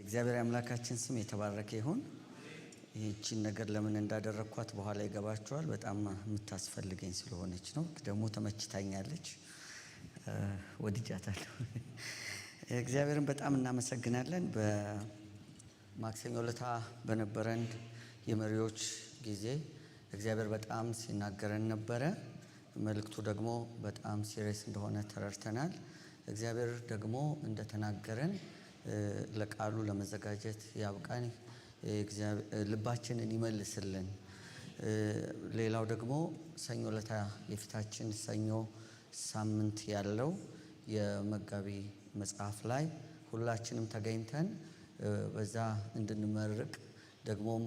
እግዚአብሔር አምላካችን ስም የተባረከ ይሁን። ይህቺን ነገር ለምን እንዳደረኳት በኋላ ይገባችኋል። በጣም የምታስፈልገኝ ስለሆነች ነው። ደግሞ ተመችታኛለች፣ ወድጃታለሁ። እግዚአብሔርን በጣም እናመሰግናለን። በማክሰኞ ዕለት በነበረን የመሪዎች ጊዜ እግዚአብሔር በጣም ሲናገረን ነበረ። መልእክቱ ደግሞ በጣም ሲሪየስ እንደሆነ ተረድተናል። እግዚአብሔር ደግሞ እንደተናገረን ለቃሉ ለመዘጋጀት ያብቃን፣ ልባችንን ይመልስልን። ሌላው ደግሞ ሰኞ ዕለት የፊታችን ሰኞ ሳምንት ያለው የመጋቢ መጽሐፍ ላይ ሁላችንም ተገኝተን በዛ እንድንመርቅ ደግሞም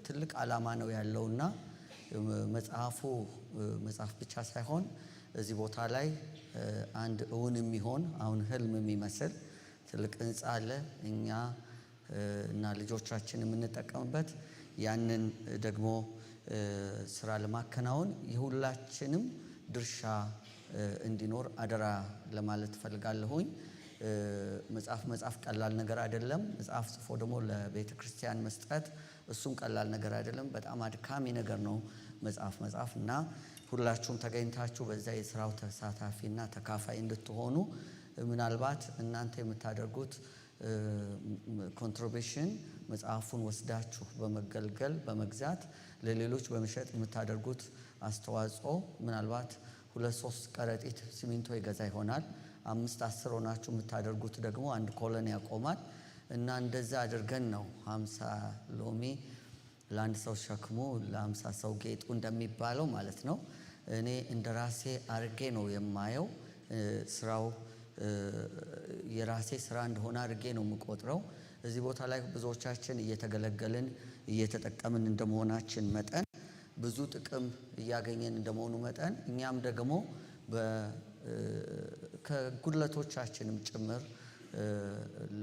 ትልቅ ዓላማ ነው ያለውና መጽሐፍ ብቻ ሳይሆን እዚህ ቦታ ላይ አንድ እውን የሚሆን አሁን ህልም የሚመስል ትልቅ ህንጻ አለ። እኛ እና ልጆቻችን የምንጠቀምበት ያንን ደግሞ ስራ ለማከናወን የሁላችንም ድርሻ እንዲኖር አደራ ለማለት ፈልጋለሁኝ። መጽሐፍ ቀላል ነገር አይደለም። መጽሐፍ ጽፎ ደግሞ ለቤተ ክርስቲያን መስጠት እሱም ቀላል ነገር አይደለም። በጣም አድካሚ ነገር ነው መጽሐፍ እና ሁላችሁም ተገኝታችሁ በዛ የስራው ተሳታፊና ተካፋይ እንድትሆኑ ምናልባት እናንተ የምታደርጉት ኮንትሪቢዩሽን መጽሐፉን ወስዳችሁ በመገልገል በመግዛት ለሌሎች በመሸጥ የምታደርጉት አስተዋጽኦ ምናልባት 2-3 ከረጢት ሲሚንቶ ይገዛ ይሆናል። 5-10 ሆናችሁ የምታደርጉት ደግሞ አንድ ኮሎኒ ያቆማል እና እንደዛ አድርገን ነው 50 ሎሚ ለአንድ ሰው ሸክሙ ለ50 ሰው ጌጡ እንደሚባለው ማለት ነው። እኔ እንደራሴ አርጌ ነው የማየው። ስራው የራሴ ስራ እንደሆነ አድርጌ ነው የምቆጥረው። እዚህ ቦታ ላይ ብዙዎቻችን እየተገለገልን እየተጠቀምን እንደመሆናችን መጠን ብዙ ጥቅም እያገኘን እንደመሆኑ መጠን እኛም ደግሞ ከጉድለቶቻችንም ጭምር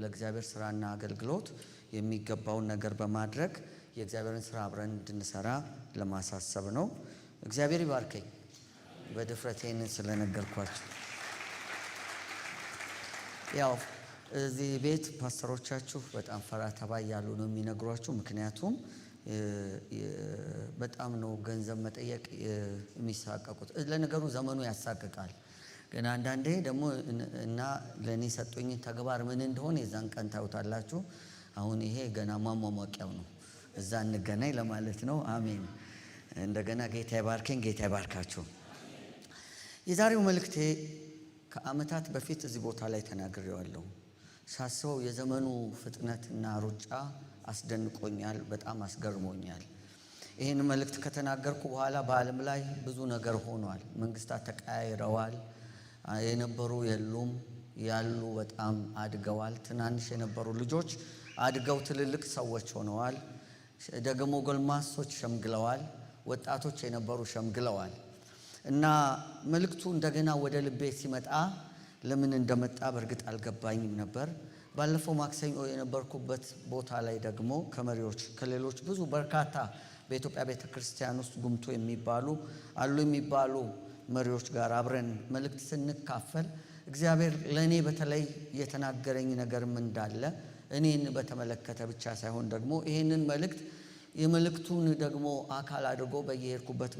ለእግዚአብሔር ስራና አገልግሎት የሚገባውን ነገር በማድረግ የእግዚአብሔርን ስራ አብረን እንድንሰራ ለማሳሰብ ነው። እግዚአብሔር ይባርከኝ በድፍረቴን ስለነገርኳችሁ። ያው እዚህ ቤት ፓስተሮቻችሁ በጣም ፈራ ተባ ያሉ ነው የሚነግሯችሁ። ምክንያቱም በጣም ነው ገንዘብ መጠየቅ የሚሳቀቁት። ለነገሩ ዘመኑ ያሳቅቃል። ግን አንዳንዴ ደግሞ እና ለኔ ሰጡኝ ተግባር ምን እንደሆነ የዛን ቀን ታዩታላችሁ። አሁን ይሄ ገና ማሟሟቂያው ነው። እዛ እንገናኝ ለማለት ነው። አሜን። እንደገና ጌታ ይባርከኝ፣ ጌታ ይባርካችሁ። የዛሬው መልእክቴ ከዓመታት በፊት እዚህ ቦታ ላይ ተናግሬዋለሁ። ሳስበው የዘመኑ ፍጥነትና ሩጫ አስደንቆኛል፣ በጣም አስገርሞኛል። ይህን መልእክት ከተናገርኩ በኋላ በዓለም ላይ ብዙ ነገር ሆኗል። መንግስታት ተቀያይረዋል። የነበሩ የሉም፣ ያሉ በጣም አድገዋል። ትናንሽ የነበሩ ልጆች አድገው ትልልቅ ሰዎች ሆነዋል። ደግሞ ጎልማሶች ሸምግለዋል። ወጣቶች የነበሩ ሸምግለዋል። እና መልእክቱ እንደገና ወደ ልቤ ሲመጣ ለምን እንደመጣ በእርግጥ አልገባኝም ነበር። ባለፈው ማክሰኞ የነበርኩበት ቦታ ላይ ደግሞ ከመሪዎች ከሌሎች ብዙ በርካታ በኢትዮጵያ ቤተክርስቲያን ውስጥ ጉምቶ የሚባሉ መሪዎች ጋር አብረን መልእክት ስንካፈል እግዚአብሔር ለኔ በተለይ የተናገረኝ ነገርም እንዳለ እኔን በተመለከተ ብቻ ሳይሆን ደግሞ ይሄንን መልእክት የመልእክቱን ደግሞ አካል አድርጎ በየሄድኩበት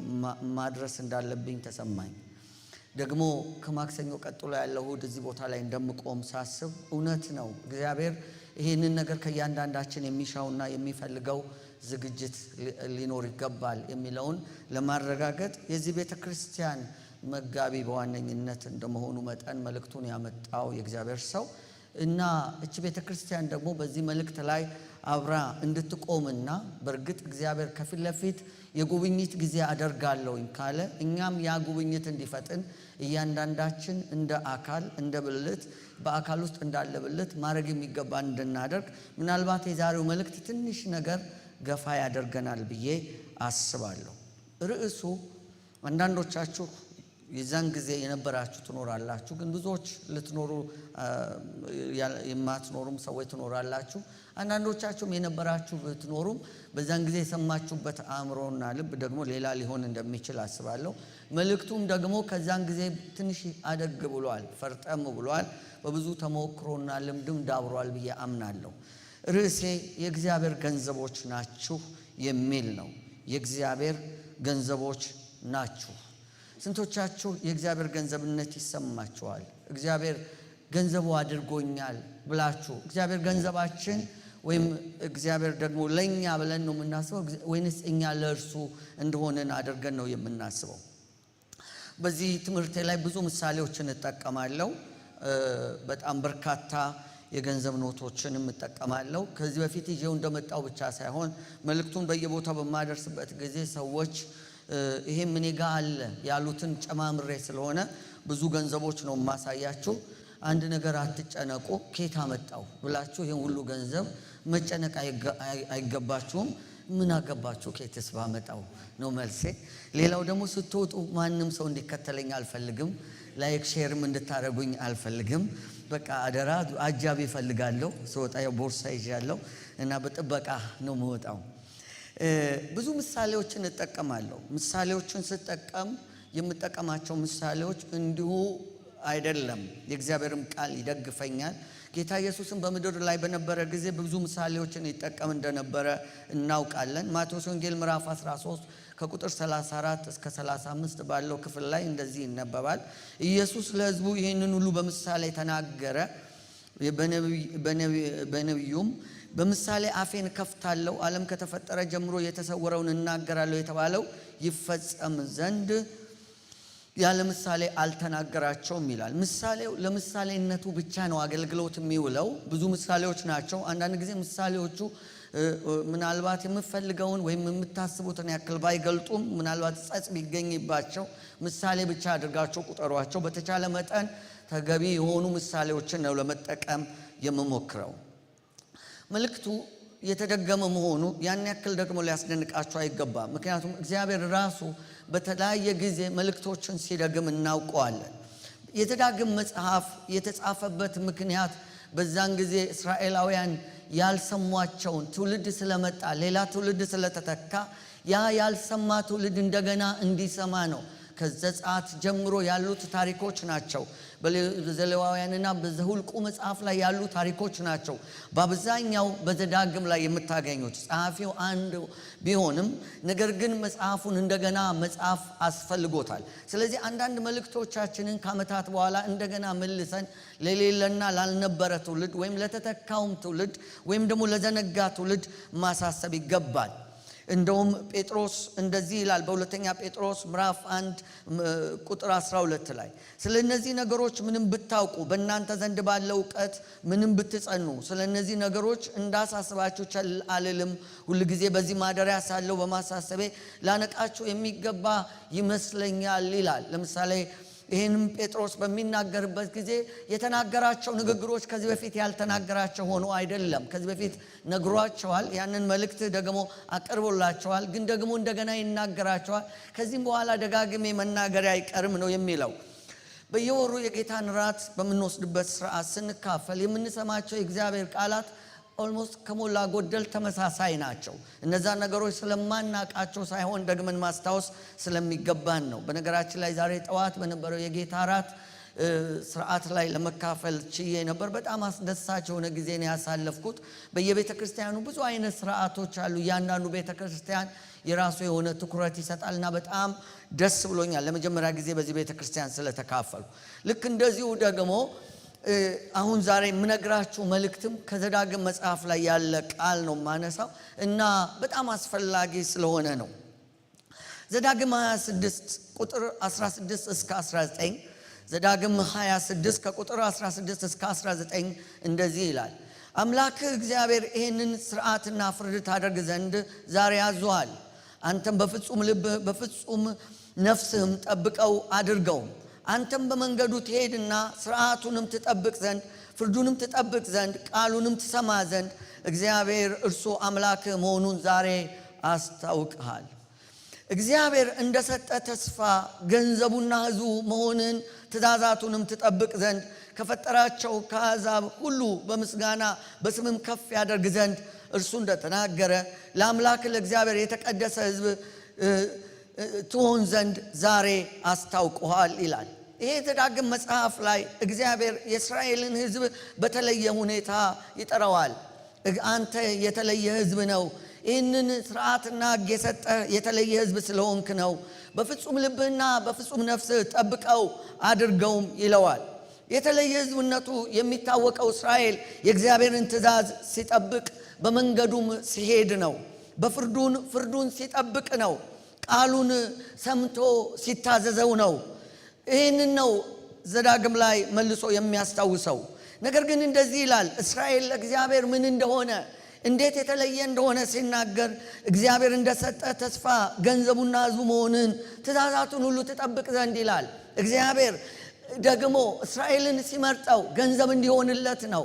ማድረስ እንዳለብኝ ተሰማኝ። ደግሞ ከማክሰኞ ቀጥሎ ያለው እሁድ እዚህ ቦታ ላይ እንደምቆም ሳስብ እውነት ነው እግዚአብሔር ይሄንን ነገር ከእያንዳንዳችን የሚሻውና የሚፈልገው ዝግጅት ሊኖር ይገባል የሚለውን ለማረጋገጥ የዚህ ቤተ ክርስቲያን መጋቢ በዋነኝነት እንደመሆኑ መጠን መልእክቱን ያመጣው የእግዚአብሔር ሰው እና እቺ ቤተ ክርስቲያን ደግሞ በዚህ መልእክት ላይ አብራ እንድትቆምና በእርግጥ እግዚአብሔር ከፊት ለፊት የጉብኝት ጊዜ አደርጋለሁኝ ካለ እኛም ያ ጉብኝት እንዲፈጥን እያንዳንዳችን እንደ አካል እንደ ብልት በአካል ውስጥ እንዳለ ብልት ማድረግ የሚገባን እንድናደርግ ምናልባት የዛሬው መልእክት ትንሽ ነገር ገፋ ያደርገናል ብዬ አስባለሁ። ርዕሱ አንዳንዶቻችሁ የዛን ጊዜ የነበራችሁ ትኖራላችሁ፣ ግን ብዙዎች ልትኖሩ የማትኖሩም ሰዎች ትኖራላችሁ። አንዳንዶቻችሁም የነበራችሁ ብትኖሩም በዛን ጊዜ የሰማችሁበት አእምሮና ልብ ደግሞ ሌላ ሊሆን እንደሚችል አስባለሁ። መልእክቱም ደግሞ ከዛን ጊዜ ትንሽ አደግ ብሏል፣ ፈርጠም ብሏል፣ በብዙ ተሞክሮና ልምድም ዳብሯል ብዬ አምናለሁ። ርዕሴ የእግዚአብሔር ገንዘቦች ናችሁ የሚል ነው። የእግዚአብሔር ገንዘቦች ናችሁ። ስንቶቻችሁ የእግዚአብሔር ገንዘብነት ይሰማችኋል? እግዚአብሔር ገንዘቡ አድርጎኛል ብላችሁ እግዚአብሔር ገንዘባችን ወይም እግዚአብሔር ደግሞ ለኛ ብለን ነው የምናስበው ወይንስ እኛ ለእርሱ እንደሆነን አድርገን ነው የምናስበው? በዚህ ትምህርቴ ላይ ብዙ ምሳሌዎችን እጠቀማለሁ። በጣም በርካታ የገንዘብ ኖቶችንም እጠቀማለሁ። ከዚህ በፊት ይዤው እንደመጣው ብቻ ሳይሆን መልእክቱን በየቦታው በማደርስበት ጊዜ ሰዎች ይሄም እኔ ጋር አለ ያሉትን ጨማምሬ ስለሆነ ብዙ ገንዘቦች ነው የማሳያችሁ። አንድ ነገር አትጨነቁ፣ ኬት አመጣው ብላችሁ ይሄን ሁሉ ገንዘብ መጨነቅ አይገባችሁም። ምን አገባችሁ ኬትስ ባመጣው ነው መልሴ። ሌላው ደግሞ ስትወጡ ማንም ሰው እንዲከተለኝ አልፈልግም። ላይክ ሼርም እንድታረጉኝ አልፈልግም። በቃ አደራ አጃቢ እፈልጋለሁ። ስወጣ ቦርሳ ይዣለሁ እና በጥበቃ ነው የምወጣው። ብዙ ምሳሌዎችን እጠቀማለሁ። ምሳሌዎችን ስጠቀም የምጠቀማቸው ምሳሌዎች እንዲሁ አይደለም፣ የእግዚአብሔርም ቃል ይደግፈኛል። ጌታ ኢየሱስን በምድር ላይ በነበረ ጊዜ ብዙ ምሳሌዎችን ይጠቀም እንደነበረ እናውቃለን። ማቴዎስ ወንጌል ምዕራፍ 13 ከቁጥር 34 እስከ 35 ባለው ክፍል ላይ እንደዚህ ይነበባል። ኢየሱስ ለሕዝቡ ይህንን ሁሉ በምሳሌ ተናገረ። በነቢዩም በምሳሌ አፌን ከፍታለሁ፣ ዓለም ከተፈጠረ ጀምሮ የተሰወረውን እናገራለሁ የተባለው ይፈጸም ዘንድ ያለ ምሳሌ አልተናገራቸውም ይላል። ምሳሌው ለምሳሌነቱ ብቻ ነው አገልግሎት የሚውለው። ብዙ ምሳሌዎች ናቸው። አንዳንድ ጊዜ ምሳሌዎቹ ምናልባት የምፈልገውን ወይም የምታስቡትን ያክል ባይገልጡም ምናልባት ጸጽ ቢገኝባቸው ምሳሌ ብቻ አድርጋቸው ቁጠሯቸው። በተቻለ መጠን ተገቢ የሆኑ ምሳሌዎችን ነው ለመጠቀም የምሞክረው። መልእክቱ የተደገመ መሆኑ ያን ያክል ደግሞ ሊያስደንቃቸው አይገባም። ምክንያቱም እግዚአብሔር ራሱ በተለያየ ጊዜ መልእክቶችን ሲደግም እናውቀዋለን። የተዳግም መጽሐፍ የተጻፈበት ምክንያት በዛን ጊዜ እስራኤላውያን ያልሰሟቸውን ትውልድ ስለመጣ ሌላ ትውልድ ስለተተካ ያ ያልሰማ ትውልድ እንደገና እንዲሰማ ነው። ከዘጸአት ጀምሮ ያሉት ታሪኮች ናቸው። በዘሌዋውያንና በዘሁልቁ መጽሐፍ ላይ ያሉ ታሪኮች ናቸው በአብዛኛው በዘዳግም ላይ የምታገኙት። ጸሐፊው አንድ ቢሆንም ነገር ግን መጽሐፉን እንደገና መጽሐፍ አስፈልጎታል። ስለዚህ አንዳንድ መልእክቶቻችንን ከዓመታት በኋላ እንደገና መልሰን ለሌለና ላልነበረ ትውልድ ወይም ለተተካውም ትውልድ ወይም ደግሞ ለዘነጋ ትውልድ ማሳሰብ ይገባል። እንደውም ጴጥሮስ እንደዚህ ይላል በሁለተኛ ጴጥሮስ ምዕራፍ 1 ቁጥር 12 ላይ ስለነዚህ ነገሮች ምንም ብታውቁ በእናንተ ዘንድ ባለው ዕውቀት ምንም ብትጸኑ ስለነዚህ ነገሮች እንዳሳስባችሁ ቸል አልልም። ሁሉ ጊዜ በዚህ ማደሪያ ሳለሁ በማሳሰቤ ላነቃችሁ የሚገባ ይመስለኛል ይላል። ለምሳሌ ይህንም ጴጥሮስ በሚናገርበት ጊዜ የተናገራቸው ንግግሮች ከዚህ በፊት ያልተናገራቸው ሆኖ አይደለም። ከዚህ በፊት ነግሯቸዋል። ያንን መልእክት ደግሞ አቀርቦላቸዋል። ግን ደግሞ እንደገና ይናገራቸዋል። ከዚህም በኋላ ደጋግሜ መናገር አይቀርም ነው የሚለው። በየወሩ የጌታን ራት በምንወስድበት ስርዓት ስንካፈል የምንሰማቸው የእግዚአብሔር ቃላት ኦልሞስት ከሞላ ጎደል ተመሳሳይ ናቸው። እነዛ ነገሮች ስለማናቃቸው ሳይሆን ደግመን ማስታወስ ስለሚገባን ነው። በነገራችን ላይ ዛሬ ጠዋት በነበረው የጌታ ራት ስርዓት ላይ ለመካፈል ችዬ ነበር። በጣም አስደሳች የሆነ ጊዜ ነው ያሳለፍኩት። በየቤተ ክርስቲያኑ ብዙ አይነት ስርዓቶች አሉ። እያንዳንዱ ቤተ ክርስቲያን የራሱ የሆነ ትኩረት ይሰጣልና በጣም ደስ ብሎኛል ለመጀመሪያ ጊዜ በዚህ ቤተ ክርስቲያን ስለተካፈልኩ። ልክ እንደዚሁ ደግሞ አሁን ዛሬ የምነግራችሁ መልእክትም ከዘዳግም መጽሐፍ ላይ ያለ ቃል ነው ማነሳው እና በጣም አስፈላጊ ስለሆነ ነው። ዘዳግም 26 ቁጥር 16 እስከ 19 ዘዳግም 26 ከቁጥር 16 እስከ 19 እንደዚህ ይላል። አምላክህ እግዚአብሔር ይህንን ሥርዓትና ፍርድ ታደርግ ዘንድ ዛሬ ያዟል። አንተም በፍጹም ልብህ በፍጹም ነፍስህም ጠብቀው አድርገው። አንተም በመንገዱ ትሄድና ሥርዓቱንም ትጠብቅ ዘንድ ፍርዱንም ትጠብቅ ዘንድ ቃሉንም ትሰማ ዘንድ እግዚአብሔር እርሱ አምላክህ መሆኑን ዛሬ አስታውቅሃል። እግዚአብሔር እንደሰጠ ተስፋ ገንዘቡና ሕዝቡ መሆንን ትእዛዛቱንም ትጠብቅ ዘንድ ከፈጠራቸው ከአሕዛብ ሁሉ በምስጋና በስምም ከፍ ያደርግ ዘንድ እርሱ እንደተናገረ ለአምላክ ለእግዚአብሔር የተቀደሰ ሕዝብ ትሆን ዘንድ ዛሬ አስታውቀዋል ይላል። ይሄ ዘዳግም መጽሐፍ ላይ እግዚአብሔር የእስራኤልን ሕዝብ በተለየ ሁኔታ ይጠራዋል። አንተ የተለየ ሕዝብ ነው። ይህንን ሥርዓትና ሕግ የሰጠ የተለየ ሕዝብ ስለሆንክ ነው። በፍጹም ልብህና በፍጹም ነፍስህ ጠብቀው አድርገውም ይለዋል። የተለየ ሕዝብነቱ የሚታወቀው እስራኤል የእግዚአብሔርን ትእዛዝ ሲጠብቅ በመንገዱም ሲሄድ ነው። ፍርዱን ሲጠብቅ ነው። ቃሉን ሰምቶ ሲታዘዘው ነው። ይህንን ነው ዘዳግም ላይ መልሶ የሚያስታውሰው። ነገር ግን እንደዚህ ይላል፣ እስራኤል ለእግዚአብሔር ምን እንደሆነ እንዴት የተለየ እንደሆነ ሲናገር እግዚአብሔር እንደሰጠ ተስፋ ገንዘቡና ሕዝቡ መሆንን ትእዛዛቱን ሁሉ ትጠብቅ ዘንድ ይላል። እግዚአብሔር ደግሞ እስራኤልን ሲመርጠው ገንዘብ እንዲሆንለት ነው።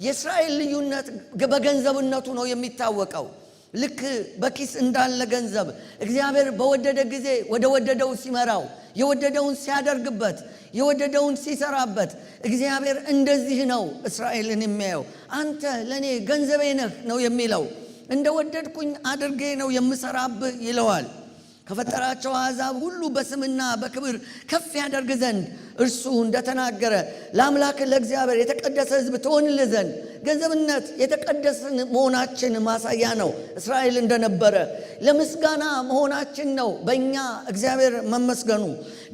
የእስራኤል ልዩነት በገንዘብነቱ ነው የሚታወቀው። ልክ በኪስ እንዳለ ገንዘብ እግዚአብሔር በወደደ ጊዜ ወደ ወደደው ሲመራው፣ የወደደውን ሲያደርግበት፣ የወደደውን ሲሰራበት እግዚአብሔር እንደዚህ ነው እስራኤልን የሚያየው። አንተ ለኔ ገንዘቤ ነህ ነው የሚለው። እንደወደድኩኝ አድርጌ ነው የምሰራብህ ይለዋል። ከፈጠራቸው አሕዛብ ሁሉ በስምና በክብር ከፍ ያደርግ ዘንድ እርሱ እንደተናገረ ለአምላክ ለእግዚአብሔር የተቀደሰ ሕዝብ ትሆንልህ ዘንድ ገንዘብነት የተቀደስን መሆናችን ማሳያ ነው። እስራኤል እንደነበረ ለምስጋና መሆናችን ነው። በእኛ እግዚአብሔር መመስገኑ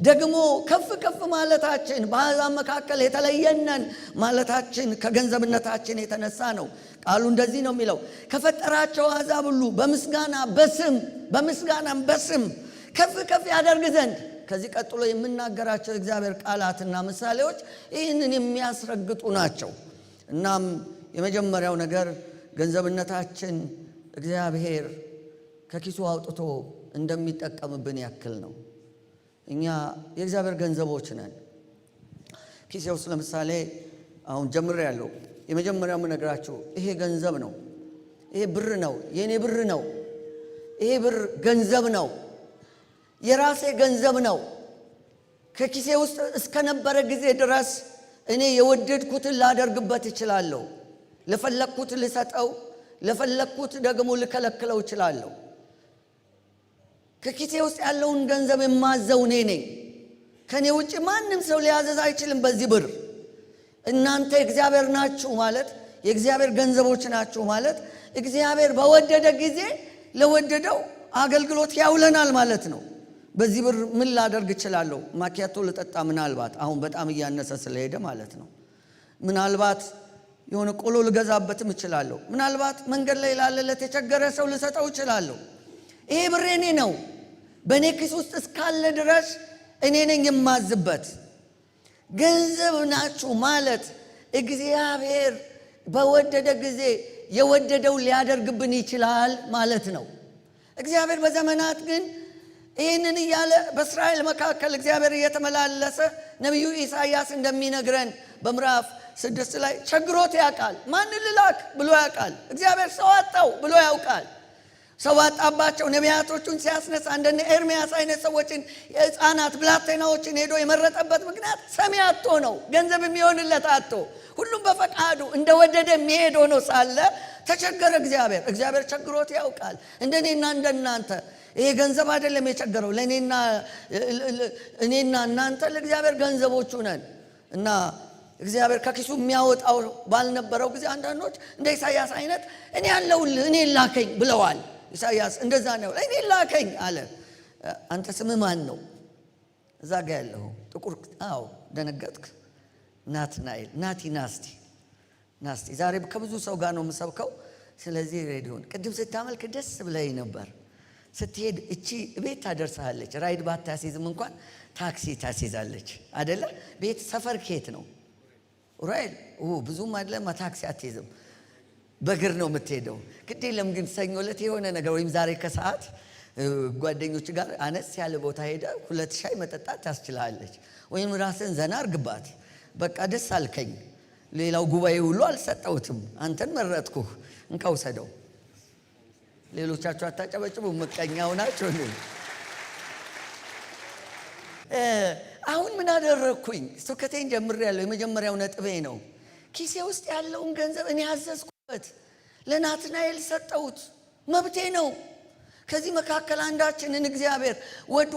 ደግሞ ከፍ ከፍ ማለታችን፣ በአሕዛብ መካከል የተለየነን ማለታችን ከገንዘብነታችን የተነሳ ነው። ቃሉ እንደዚህ ነው የሚለው፣ ከፈጠራቸው አሕዛብ ሁሉ በምስጋናም በስም ከፍ ከፍ ያደርግ ዘንድ። ከዚህ ቀጥሎ የምናገራቸው እግዚአብሔር ቃላትና ምሳሌዎች ይህንን የሚያስረግጡ ናቸው። እናም የመጀመሪያው ነገር ገንዘብነታችን እግዚአብሔር ከኪሱ አውጥቶ እንደሚጠቀምብን ያክል ነው። እኛ የእግዚአብሔር ገንዘቦች ነን። ኪሴ ውስጥ ለምሳሌ አሁን ጀምሬያለሁ። የመጀመሪያው የምነግራችሁ ይሄ ገንዘብ ነው። ይሄ ብር ነው፣ የኔ ብር ነው። ይሄ ብር ገንዘብ ነው፣ የራሴ ገንዘብ ነው። ከኪሴ ውስጥ እስከነበረ ጊዜ ድረስ እኔ የወደድኩትን ላደርግበት እችላለሁ። ለፈለኩት ልሰጠው፣ ለፈለኩት ደግሞ ልከለክለው እችላለሁ። ከኪሴ ውስጥ ያለውን ገንዘብ የማዘው እኔ ነኝ። ከኔ ውጭ ማንም ሰው ሊያዘዝ አይችልም በዚህ ብር። እናንተ እግዚአብሔር ናችሁ ማለት፣ የእግዚአብሔር ገንዘቦች ናችሁ ማለት እግዚአብሔር በወደደ ጊዜ ለወደደው አገልግሎት ያውለናል ማለት ነው። በዚህ ብር ምን ላደርግ እችላለሁ? ማኪያቶ ልጠጣ፣ ምናልባት አሁን በጣም እያነሰ ስለሄደ ማለት ነው። ምናልባት የሆነ ቆሎ ልገዛበትም እችላለሁ። ምናልባት መንገድ ላይ ላለለት የቸገረ ሰው ልሰጠው እችላለሁ። ይሄ ብር እኔ ነው። በእኔ ኪስ ውስጥ እስካለ ድረስ እኔ ነኝ የማዝበት። ገንዘብ ናችሁ ማለት እግዚአብሔር በወደደ ጊዜ የወደደው ሊያደርግብን ይችላል ማለት ነው። እግዚአብሔር በዘመናት ግን ይህንን እያለ በእስራኤል መካከል እግዚአብሔር እየተመላለሰ ነቢዩ ኢሳይያስ እንደሚነግረን በምዕራፍ 6 ላይ ቸግሮት ያውቃል። ማን ልላክ ብሎ ያውቃል። እግዚአብሔር ሰው አጣው ብሎ ያውቃል። ሰው አጣባቸው ነቢያቶቹን ሲያስነሳ እንደነ ኤርምያስ አይነት ሰዎችን፣ የሕፃናት ብላቴናዎችን ሄዶ የመረጠበት ምክንያት ሰሚ አጥቶ ነው። ገንዘብ የሚሆንለት አጥቶ፣ ሁሉም በፈቃዱ እንደወደደ የሚሄድ ሆኖ ሳለ ተቸገረ። እግዚአብሔር ቸግሮት ያውቃል። እንደኔና እንደናንተ ይሄ ገንዘብ አይደለም የቸገረው። እኔና እናንተ ለእግዚአብሔር ገንዘቦቹ ነን። እና እግዚአብሔር ከኪሱ የሚያወጣው ባልነበረው ጊዜ አንዳንዶች እንደ ኢሳይያስ አይነት እኔ ያለውልህ እኔ ላከኝ ብለዋል። ኢሳይያስ እንደዛ ነው፣ እኔ ላከኝ አለ። አንተ ስምህ ማን ነው? እዛ ጋ ያለው ጥቁር። አዎ ደነገጥክ። ናትናኤል ናስቲ። ዛሬ ከብዙ ሰው ጋር ነው የምሰብከው። ስለዚህ ሬዲዮን ቅድም ስታመልክ ደስ ብለኝ ነበር። ስትሄድ እቺ ቤት ታደርሳለች። ራይድ ባታሲዝም እንኳን ታክሲ ታሲዛለች አይደለ? ቤት ሰፈር ኬት ነው ራይድ ብዙም አይደለም። ታክሲ አትይዝም፣ በእግር ነው የምትሄደው። ግድ የለም ግን ሰኞ ዕለት የሆነ ነገር ወይም ዛሬ ከሰዓት ጓደኞች ጋር አነስ ያለ ቦታ ሄደ 2 ሻይ መጠጣት ታስችላለች። ወይም ራስን ዘና አርግባት። በቃ ደስ አልከኝ፣ ሌላው ጉባኤ ሁሉ አልሰጠውትም፣ አንተን መረጥኩህ፣ እንካ ውሰደው። ሌሎቻችሁ አታጨበጭቡ፣ ምቀኛው ናቸው። አሁን ምን አደረግኩኝ? ስብከቴን ጀምሬያለሁ። የመጀመሪያው ነጥቤ ነው። ኪሴ ውስጥ ያለውን ገንዘብ እኔ ያዘዝኩበት፣ ለናትናኤል ሰጠሁት፣ መብቴ ነው። ከዚህ መካከል አንዳችንን እግዚአብሔር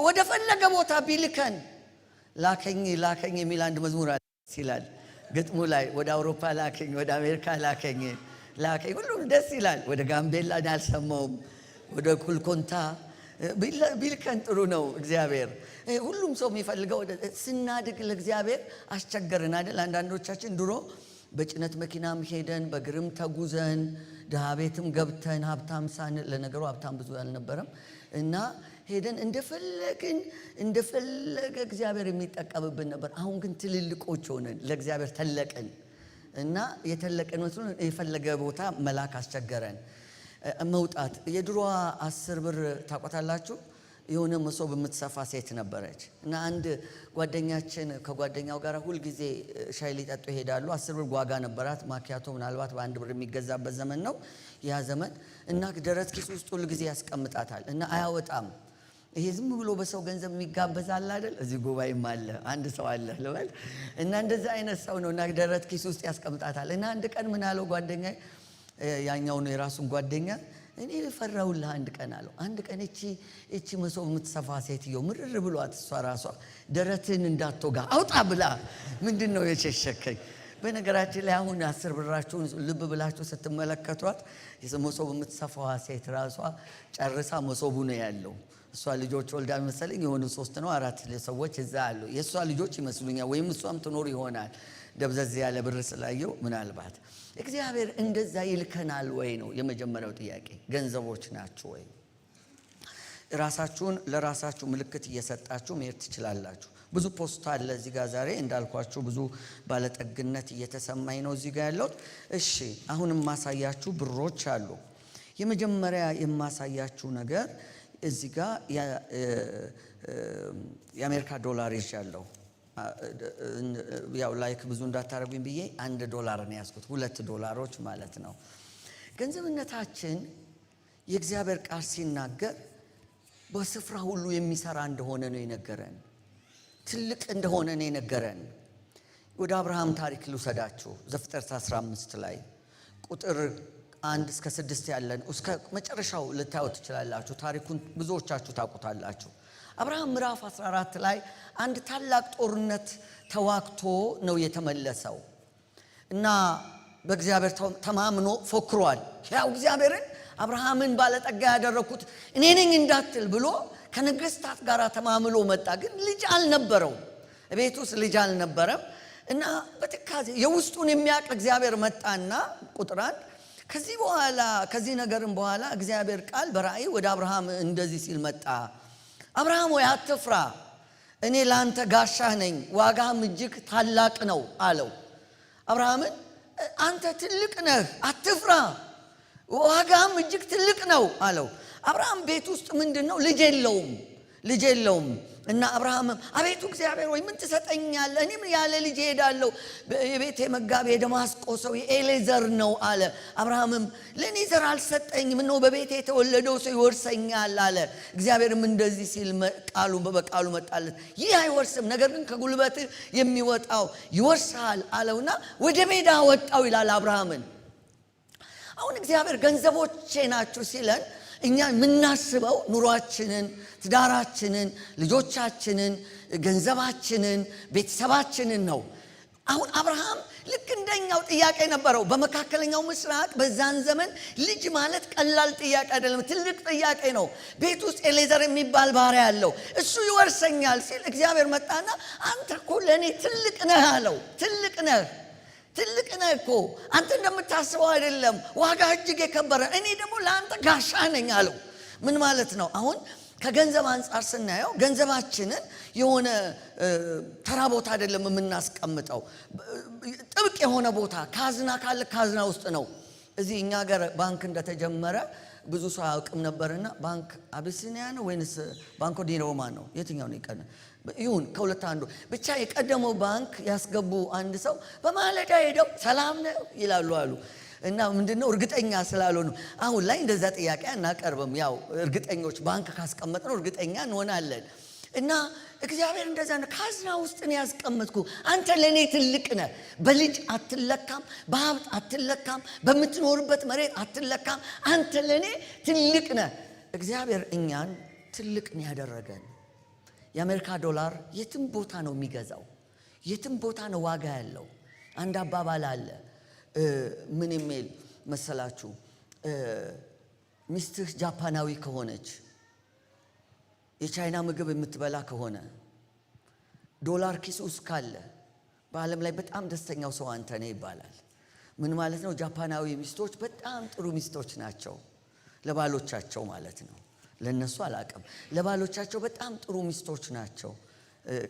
ወደ ፈለገ ቦታ ቢልከን፣ ላከኝ የሚል አንድ መዝሙር ይላል ግጥሙ ላይ፣ ወደ አውሮፓ ላከኝ፣ ወደ አሜሪካ ላከኝ፣ ላከኝ። ሁሉም ደስ ይላል። ወደ ጋምቤላ አልሰማውም፣ ወደ ኩልኮንታ ቢልከን ጥሩ ነው። እግዚአብሔር ሁሉም ሰው የሚፈልገው ስናድግ ለእግዚአብሔር አስቸገርን አይደል? አንዳንዶቻችን ድሮ በጭነት መኪናም ሄደን በግርም ተጉዘን ድሃ ቤትም ገብተን ሀብታም ለነገሩ ሀብታም ብዙ አልነበረም እና ሄደን እንደፈለገ እግዚአብሔር የሚጠቀምብን ነበር። አሁን ግን ትልልቆች ሆነን ለእግዚአብሔር ተለቀን እና የተለቀን መስሎን የፈለገ ቦታ መላክ አስቸገረን። መውጣት የድሮዋ 10 ብር ታቆታላችሁ። የሆነ መሶብ የምትሰፋ ሴት ነበረች እና አንድ ጓደኛችን ከጓደኛው ጋር ሁል ጊዜ ሻይ ሊጠጡ ይሄዳሉ። 10 ብር ዋጋ ነበራት። ማኪያቶ ምናልባት በ1 ብር የሚገዛበት ዘመን ነው ያ ዘመን። እና ደረት ኪስ ውስጥ ሁል ጊዜ ያስቀምጣታል እና አያወጣም። ይሄ ዝም ብሎ በሰው ገንዘብ የሚጋበዛል አይደል? እዚህ ጉባኤም አለ አንድ ሰው አለ ልበል እና እንደዛ አይነት ሰው ነው እና ደረት ኪስ ውስጥ ያስቀምጣታል። እና አንድ ቀን ምን አለው ጓደኛ፣ ያኛው ነው የራሱን ጓደኛ፣ እኔ ፈራውልህ አንድ ቀን አለው። አንድ ቀን እቺ መሶብ የምትሰፋ ሴትዮ ምርር ብሏት እሷ ራሷ ደረትን እንዳትወጋ አውጣ ብላ ምንድነው የሸሸከኝ። በነገራችን ላይ አሁን 10 ብራችሁን ልብ ብላችሁ ስትመለከቷት መሶብ የምትሰፋዋ ሴት ራሷ ጨርሳ መሶቡ ነው ያለው። እሷ ልጆች ወልዳ መሰለኝ የሆኑ 3 ነው 4 ሰዎች እዛ አሉ። የእሷ ልጆች ይመስሉኛል፣ ወይም እሷም ትኖር ይሆናል። ደብዘዝ ያለ ብር ስላየው ምናልባት እግዚአብሔር እንደዛ ይልከናል ወይ ነው የመጀመሪያው ጥያቄ። ገንዘቦች ናችሁ ወይ? ራሳችሁን ለራሳችሁ ምልክት እየሰጣችሁ መሄድ ትችላላችሁ። ብዙ ፖስት አለ እዚህ ጋር ዛሬ እንዳልኳችሁ ብዙ ባለጠግነት እየተሰማኝ ነው እዚህ ጋር ያለው። እሺ አሁንም ማሳያችሁ ብሮች አሉ። የመጀመሪያ የማሳያችሁ ነገር እዚህ ጋር የአሜሪካ ዶላር ይዣለሁ። ያው ላይክ ብዙ እንዳታረጉኝ ብዬ $1 ነው ያዝኩት። $2 ማለት ነው። ገንዘብነታችን የእግዚአብሔር ቃል ሲናገር በስፍራ ሁሉ የሚሰራ እንደሆነ ነው የነገረን። ትልቅ እንደሆነ ነው የነገረን። ወደ አብርሃም ታሪክ ልውሰዳችሁ። ዘፍጥረት 15 ላይ ቁጥር 1 እስከ 6 ያለን እስከ መጨረሻው ልታዩ ትችላላችሁ። ታሪኩን ብዙዎቻችሁ ታውቁታላችሁ። አብርሃም ምዕራፍ 14 ላይ አንድ ታላቅ ጦርነት ተዋግቶ ነው የተመለሰው እና በእግዚአብሔር ተማምኖ ፎክሯል። ያው እግዚአብሔርን አብርሃምን ባለጠጋ ያደረኩት እኔ ነኝ እንዳትል ብሎ ከነገስታት ጋር ተማምሎ መጣ። ግን ልጅ አልነበረው፣ ቤት ውስጥ ልጅ አልነበረም እና በትካዜ የውስጡን የሚያውቅ እግዚአብሔር መጣና ቁጥር 1 ከዚህ ነገርም በኋላ እግዚአብሔር ቃል በራእይ ወደ አብርሃም እንደዚህ ሲል መጣ። አብርሃም ወይ አትፍራ፣ እኔ ላንተ ጋሻህ ነኝ፣ ዋጋህም እጅግ ታላቅ ነው አለው። አብርሃምን አንተ ትልቅ ነህ፣ አትፍራ፣ ዋጋህም እጅግ ትልቅ ነው አለው። አብርሃም ቤት ውስጥ ምንድነው ልጅ የለውም እና አብርሃም አቤቱ እግዚአብሔር ወይ ምን ትሰጠኛለህ? እኔም ያለ ልጅ እሄዳለሁ። የቤቴ መጋቢ የደማስቆ ሰው ኤሌዘር ነው አለ። አብርሃምም ለኔ ዘር አልሰጠኝም፣ ነው በቤቴ የተወለደው ሰው ይወርሰኛል አለ። እግዚአብሔርም እንደዚህ ሲል በቃሉ መጣለት፣ ይህ አይወርስም፣ ነገር ግን ከጉልበት የሚወጣው ይወርሳል አለውና ወደ ሜዳ ወጣው ይላል አብርሃምን። አሁን እግዚአብሔር ገንዘቦቼ ናችሁ ሲለን እኛ የምናስበው ኑሯችንን፣ ትዳራችንን፣ ልጆቻችንን፣ ገንዘባችንን፣ ቤተሰባችንን ነው። አሁን አብርሃም ልክ እንደኛው ጥያቄ ነበረው። በመካከለኛው ምስራቅ በዛን ዘመን ልጅ ማለት ቀላል ጥያቄ አይደለም፣ ትልቅ ጥያቄ ነው። ቤት ውስጥ ኤሌዘር የሚባል ባሪያ ያለው እሱ ይወርሰኛል ሲል እግዚአብሔር መጣና አንተ እኮ ለኔ ትልቅ ነህ አለው። ትልቅ ነህ እኮ አንተ እንደምታስበው አይደለም፣ ዋጋ እጅግ የከበረ፣ እኔ ደግሞ ለአንተ ጋሻ ነኝ አለው። ምን ማለት ነው? አሁን ከገንዘብ አንጻር ስናየው ገንዘባችንን የሆነ ተራ ቦታ አይደለም የምናስቀምጠው፣ ጥብቅ የሆነ ቦታ ካዝና ካለ ካዝና ውስጥ ነው። እዚህ እኛ ሀገር ባንክ እንደተጀመረ ብዙ ሰው አያውቅም ነበርና ባንክ አቢሲኒያ ነው ወይንስ ባንኮ ዲ ሮማ ነው? የትኛው ነው ይቀር ይሁን ከሁለት አንዱ ብቻ የቀደመው ባንክ ያስገቡ አንድ ሰው በማለዳ ሄደው ሰላም ነው ይላሉ አሉ እና ምንድነው እርግጠኛ ስላልሆኑ አሁን ላይ እንደዛ ጥያቄ አናቀርብም። ያው እርግጠኞች ባንክ ካስቀመጥነው እርግጠኛ እንሆናለን። እና እግዚአብሔር እንደዛ ነው፣ ካዝና ውስጥ ነው ያስቀመጥኩ። አንተ ለኔ ትልቅ ነህ። በልጅ አትለካም፣ በሀብት አትለካም፣ በምትኖርበት መሬት አትለካም። አንተ ለኔ ትልቅ ነህ። እግዚአብሔር እኛን ትልቅ ነው ያደረገን። የአሜሪካ ዶላር የትም ቦታ ነው የሚገዛው፣ የትም ቦታ ነው ዋጋ ያለው። አንድ አባባል አለ ምን የሚል መሰላችሁ? ሚስትህ ጃፓናዊ ከሆነች የቻይና ምግብ የምትበላ ከሆነ ዶላር ኪስ ውስጥ ካለ በዓለም ላይ በጣም ደስተኛው ሰው አንተ ነህ ይባላል። ምን ማለት ነው? ጃፓናዊ ሚስቶች በጣም ጥሩ ሚስቶች ናቸው ለባሎቻቸው ማለት ነው። ለነሱ አላቅም፣ ለባሎቻቸው በጣም ጥሩ ሚስቶች ናቸው።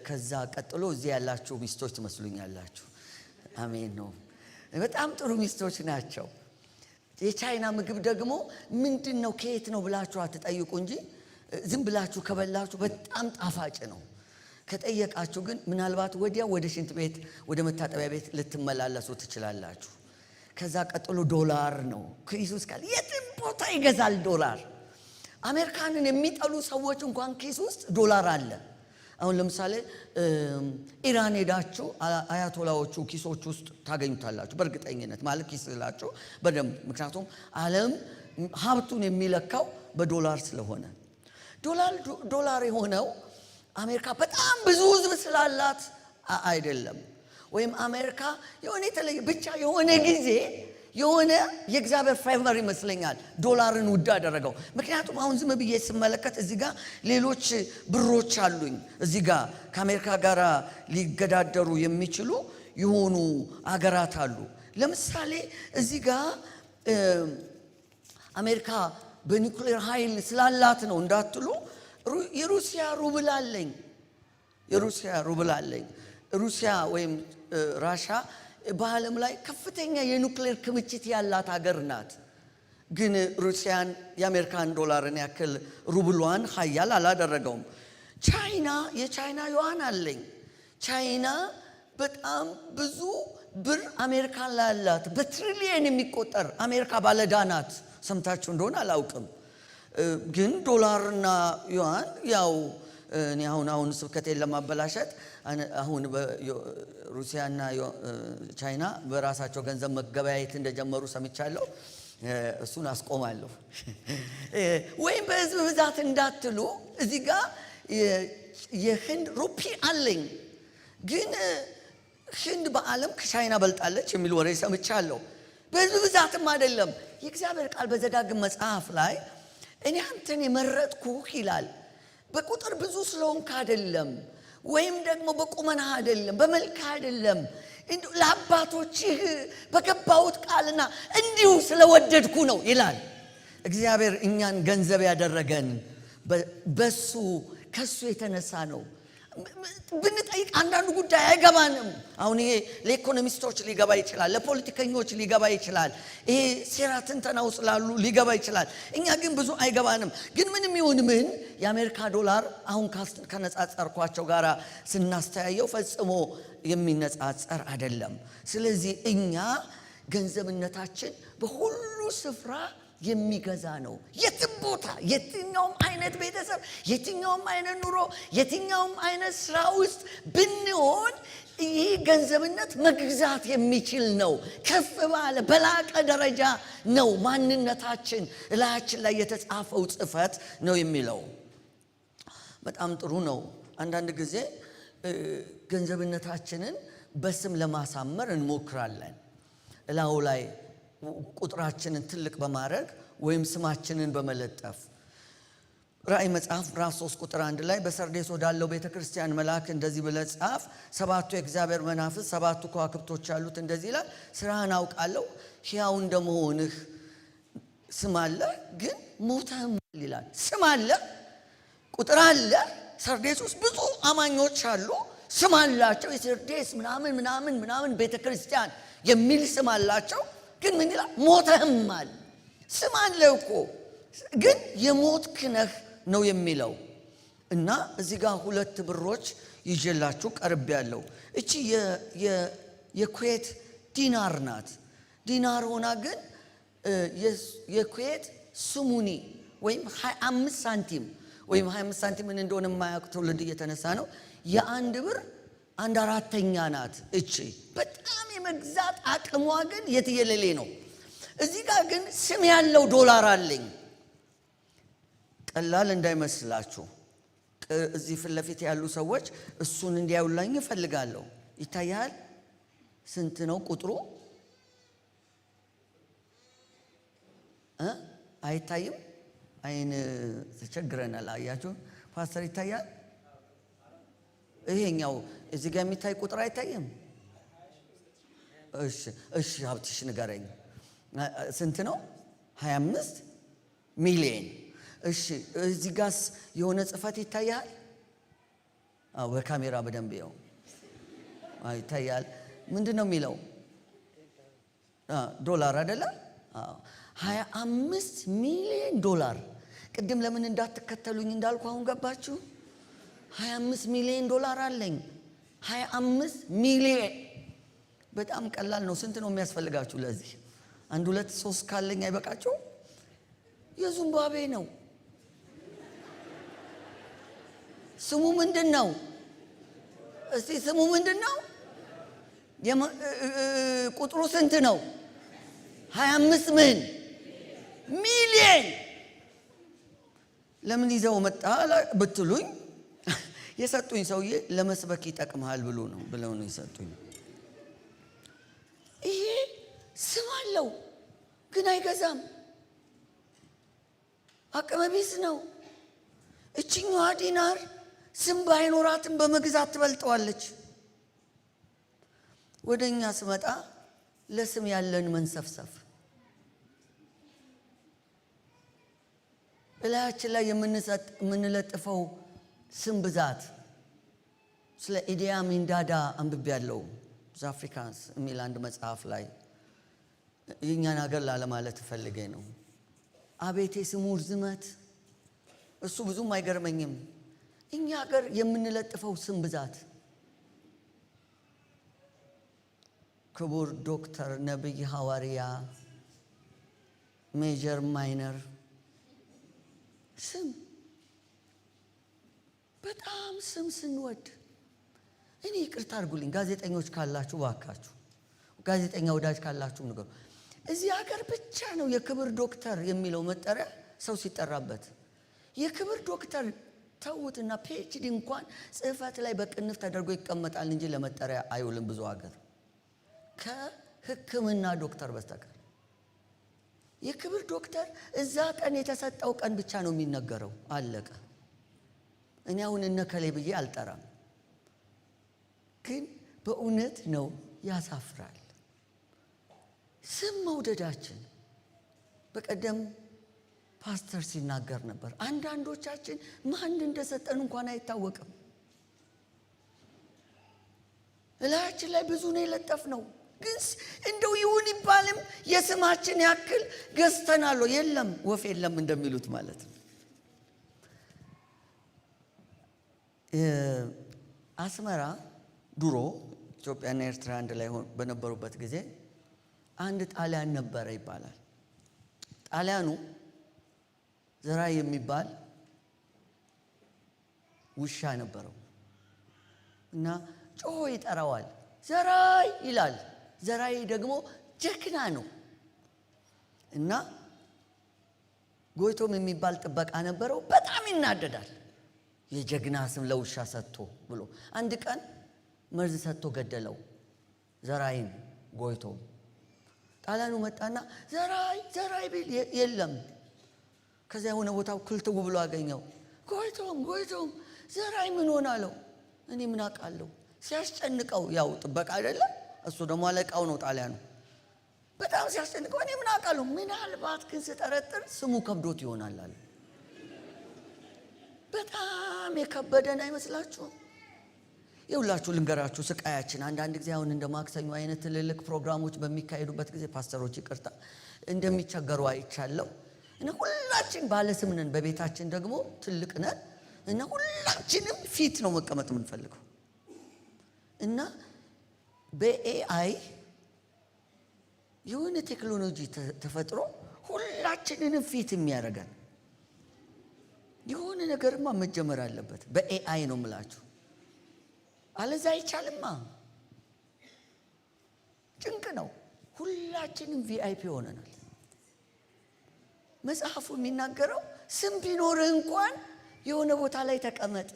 ከዛ ቀጥሎ እዚህ ያላችሁ ሚስቶች ትመስሉኛላችሁ። አሜን ነው። በጣም ጥሩ ሚስቶች ናቸው። የቻይና ምግብ ደግሞ ምንድነው ከየት ነው ብላችሁ አትጠይቁ እንጂ ዝም ብላችሁ ከበላችሁ በጣም ጣፋጭ ነው። ከጠየቃችሁ ግን ምናልባት ወዲያ ወደ ሽንት ቤት ወደ መታጠቢያ ቤት ልትመላለሱ ትችላላችሁ። ከዛ ቀጥሎ ዶላር ነው። ኪስ ካለ የትም ቦታ ይገዛል ዶላር። አሜሪካንን የሚጠሉ ሰዎች እንኳን ኪስ ውስጥ ዶላር አለ። አሁን ለምሳሌ ኢራን ሄዳችሁ አያቶላዎቹ ኪሶች ውስጥ ታገኙታላችሁ በእርግጠኝነት ማለት ኪስ ስላችሁ በደንብ። ምክንያቱም ዓለም ሀብቱን የሚለካው በዶላር ስለሆነ ዶላር የሆነው አሜሪካ በጣም ብዙ ሕዝብ ስላላት አይደለም። ወይም አሜሪካ የሆነ የተለየ ብቻ የሆነ ጊዜ የሆነ የእግዚአብሔር ፌቨር ይመስለኛል ዶላርን ውድ አደረገው። ምክንያቱም አሁን ዝም ብዬ ስመለከት እዚህ ጋር ሌሎች ብሮች አሉኝ። እዚህ ጋር ከአሜሪካ ጋር ሊገዳደሩ የሚችሉ የሆኑ አገራት አሉ። ለምሳሌ እዚህ ጋር አሜሪካ በኒውክሌር ኃይል ስላላት ነው እንዳትሉ የሩሲያ ሩብል አለኝ። ሩሲያ ወይም ራሻ በዓለም ላይ ከፍተኛ የኒውክሌር ክምችት ያላት ሀገር ናት። ግን ሩሲያን የአሜሪካን ዶላርን ያክል ሩብሏን ኃያል አላደረገውም። የቻይና ዩዋን አለኝ። ቻይና በጣም ብዙ ብር አሜሪካን ላይ አላት፣ በትሪሊየን የሚቆጠር። አሜሪካ ባለዕዳ ናት። ሰምታችሁ እንደሆነ አላውቅም። ግን ዶላርና ዩዋን ያው እኔ አሁን ስብከቴን ለማበላሸት አሁን ሩሲያና ቻይና በራሳቸው ገንዘብ መገበያየት እንደጀመሩ ሰምቻለሁ። እሱን አስቆማለሁ። ወይም በህዝብ ብዛት እንዳትሉ እዚህ ጋር የህንድ ሩፒ አለኝ። ግን ህንድ በዓለም ከቻይና በልጣለች የሚል ወሬ ሰምቻለሁ። በህዝብ ብዛትም አይደለም። የእግዚአብሔር ቃል በዘዳግም መጽሐፍ ላይ እኔ አንተን የመረጥኩህ ይላል። በቁጥር ብዙ ስለሆንክ አይደለም፣ ወይም ደግሞ በቁመና አይደለም፣ በመልክ አይደለም፣ ለአባቶችህ በገባሁት ቃልና እንዲሁ ስለወደድኩ ነው ይላል። እግዚአብሔር እኛን ገንዘብ ያደረገን ከሱ የተነሳ ነው። ብንጠይቅ አንዳንዱ ጉዳይ አይገባንም። አሁን ይሄ ለኢኮኖሚስቶች ሊገባ ይችላል፣ ለፖለቲከኞች ሊገባ ይችላል፣ ይሄ ሴራ ትንተናው ስላሉ ሊገባ ይችላል። እኛ ግን ብዙ አይገባንም። ግን ምንም ይሁን ምን የአሜሪካ ዶላር አሁን ከነጻጸርኳቸው ጋር ስናስተያየው ፈጽሞ የሚነጻጸር አይደለም። ስለዚህ እኛ ገንዘብነታችን በሁሉ ስፍራ የሚገዛ ነው። የትም ቦታ፣ የትኛውም አይነት ቤተሰብ፣ የትኛውም አይነት ኑሮ፣ የትኛውም አይነት ስራ ውስጥ ብንሆን ይህ ገንዘብነት መግዛት የሚችል ነው። ከፍ ባለ በላቀ ደረጃ ነው ማንነታችን እላያችን ላይ የተጻፈው ጽፈት ነው የሚለው። በጣም ጥሩ ነው። አንዳንድ ጊዜ ገንዘብነታችንን በስም ለማሳመር እንሞክራለን። እላው ላይ ቁጥራችንን ትልቅ በማድረግ ወይም ስማችንን በመለጠፍ። ራእይ መጽሐፍ ምዕራፍ 3 ቁጥር 1 ላይ በሰርዴስ ወዳለው ቤተክርስቲያን መልአክ እንደዚህ ብለህ ጻፍ፣ 7ቱ የእግዚአብሔር መናፍስት 7ቱ ከዋክብቶች ያሉት እንደዚህ ይላል፣ ስራህን አውቃለሁ፣ ሕያው እንደመሆንህ ስም አለ፣ ግን ሞተህም ይላል። ስም አለ፣ ቁጥር አለ። ሰርዴስ ውስጥ ብዙ አማኞች አሉ፣ ስም አላቸው። የሰርዴስ ምናምን ቤተክርስቲያን የሚል ስም አላቸው። ግን ምን ይላል? ሞተህማል። ስም አለ እኮ ግን የሞትክ ነህ ነው የሚለው። እና እዚህ ጋር 2 ብሮች ይዤላችሁ ቀርብ ያለው እቺ የኩዌት ዲናር ናት። ዲናር ሆና ግን የኩዌት ስሙኒ ወይም 25 ሳንቲም ወይም 25 ሳንቲም ምን እንደሆነ የማያውቅ ትውልድ እየተነሳ ነው። የአንድ ብር 1/4 ናት። እቺ በጣም የመግዛት አቅሟ ግን የትየለሌ ነው። እዚህ ጋር ግን ስም ያለው ዶላር አለኝ። ቀላል እንዳይመስላችሁ። እዚህ ፊት ለፊት ያሉ ሰዎች እሱን እንዲያዩላኝ እፈልጋለሁ። ይታያል? ስንት ነው ቁጥሩ? አይታይም? አይን ተቸግረናል። አያችሁ ፓስተር ይታያል? ይሄኛው እዚህ ጋር የሚታይ ቁጥር አይታይም? እሺ ሀብትሽ ንገረኝ። ስንት ነው? 25 ሚሊዮን። እሺ እዚህ ጋርስ የሆነ ጽፈት ይታያል? በካሜራ በደንብ ይኸው ይታያል። ምንድን ነው የሚለው? ዶላር አይደለ? 25 ሚሊዮን ዶላር። ቅድም ለምን እንዳትከተሉኝ እንዳልኩ አሁን ገባችሁ? 25 ሚሊዮን ዶላር አለኝ። 25 ሚሊዮን በጣም ቀላል ነው። ስንት ነው የሚያስፈልጋችሁ ለዚህ? 1 2 3 ካለኝ አይበቃችሁ? የዚምባብዌ ነው። ስሙ ምንድን ነው? እስቲ ስሙ ምንድን ነው? ቁጥሩ ስንት ነው? 25 ምን ሚሊዮን። ለምን ይዘው መጣ ብትሉኝ የሰጡኝ ሰውዬ ለመስበክ ይጠቅምሃል ብለው ነው የሰጡኝ። ይሄ ስም አለው ግን አይገዛም። አቅመቢስ ነው። እችኛዋ ዲናር ስም ባይኖራትም በመግዛት ትበልጠዋለች። ወደኛ ስመጣ ለስም ያለን መንሰፍሰፍ፣ እላያችን ላይ የምንለጥፈው ስም ብዛት። ስለ ኢዲ አሚን ዳዳ አንብቤያለሁ አፍሪካንስ የሚል አንድ መጽሐፍ ላይ። የእኛን ሀገር ላለማለት ፈልጌ ነው። አቤቴ ስሙ ርዝመት። እሱ ብዙም አይገርመኝም። እኛ ሀገር የምንለጥፈው ስም ብዛት። ክቡር ዶክተር፣ ነብይ፣ ሐዋርያ፣ ሜጀር፣ ማይነር ስም በጣም ስም ስንወድ። እኔ ይቅርታ አድርጉልኝ ጋዜጠኞች ካላችሁ ባካችሁ፣ ጋዜጠኛ ወዳጅ ካላችሁ ንገሩ። እዚህ ሀገር ብቻ ነው የክብር ዶክተር የሚለው መጠሪያ ሰው ሲጠራበት። የክብር ዶክተር ተውትና ፒኤችዲ እንኳን ጽህፈት ላይ በቅንፍ ተደርጎ ይቀመጣል እንጂ ለመጠሪያ አይውልም ብዙ ሀገር ከሕክምና ዶክተር በስተቀር። የክብር ዶክተር እዛ ቀን የተሰጠው ቀን ብቻ ነው የሚነገረው፣ አለቀ። እኔ አሁን እነከሌ ብዬ አልጠራም፣ ግን በእውነት ነው ያሳፍራል ስም መውደዳችን። በቀደም ፓስተር ሲናገር ነበር። አንዳንዶቻችን ማን እንደሰጠን እንኳን አይታወቅም። እላያችን ላይ ብዙ ነው የለጠፍነው፣ ግን እንደው ይሁን ይባልም የስማችን ያክል ገዝተናል። የለም ወፍ የለም እንደሚሉት ማለት ነው። አስመራ ድሮ ኢትዮጵያና ኤርትራ አንድ ላይ በነበሩበት ጊዜ አንድ ጣሊያን ነበረ ይባላል። ጣሊያኑ ዘራይ የሚባል ውሻ ነበረው እና ጮሆ ይጠራዋል። ዘራይ ይላል። ዘራይ ደግሞ ጀግና ነው እና ጎይቶም የሚባል ጥበቃ ነበረው። በጣም ይናደዳል የጀግና ስም ለውሻ ሰጥቶ ብሎ። አንድ ቀን መርዝ ሰጥቶ ገደለው ዘራይን ጎይቶም። ጣሊያኑ መጣና ዘራይ ዘራይ ቢል የለም። ከዚያ የሆነ ቦታው ክልትው ብሎ አገኘው። ጎይቶም ዘራይ ምን ሆናለው? እኔ ምን አውቃለሁ? ሲያስጨንቀው፣ ያው ጥበቃ አይደለም እሱ ደግሞ አለቃው ነው ጣሊያኑ። በጣም ሲያስጨንቀው እኔ ምን አውቃለሁ? ምናልባት ግን ስጠረጥር ስሙ ከብዶት ይሆናል አለ። በጣም የከበደን አይመስላችሁም? ይውላችሁ ልንገራችሁ ስቃያችን። አንዳንድ ጊዜ አሁን እንደ ማክሰኞ አይነት ትልልቅ ፕሮግራሞች በሚካሄዱበት ጊዜ ፓስተሮች ይቅርታ እንደሚቸገሩ አይቻለሁ። እና ሁላችን ባለስም ነን፣ በቤታችን ደግሞ ትልቅ ነን እና ሁላችንም ፊት ነው መቀመጥ የምንፈልገው። እና በኤአይ የሆነ ቴክኖሎጂ ተፈጥሮ ሁላችንንም ፊት የሚያደርገን የሆነ ነገርማ መጀመር አለበት። በኤአይ ነው የምላችሁ፣ አለዛ አይቻልማ። ጭንቅ ነው። ሁላችንም ቪአይፒ ሆነናል። መጽሐፉ የሚናገረው ስም ቢኖርህ እንኳን የሆነ ቦታ ላይ ተቀመጥ፣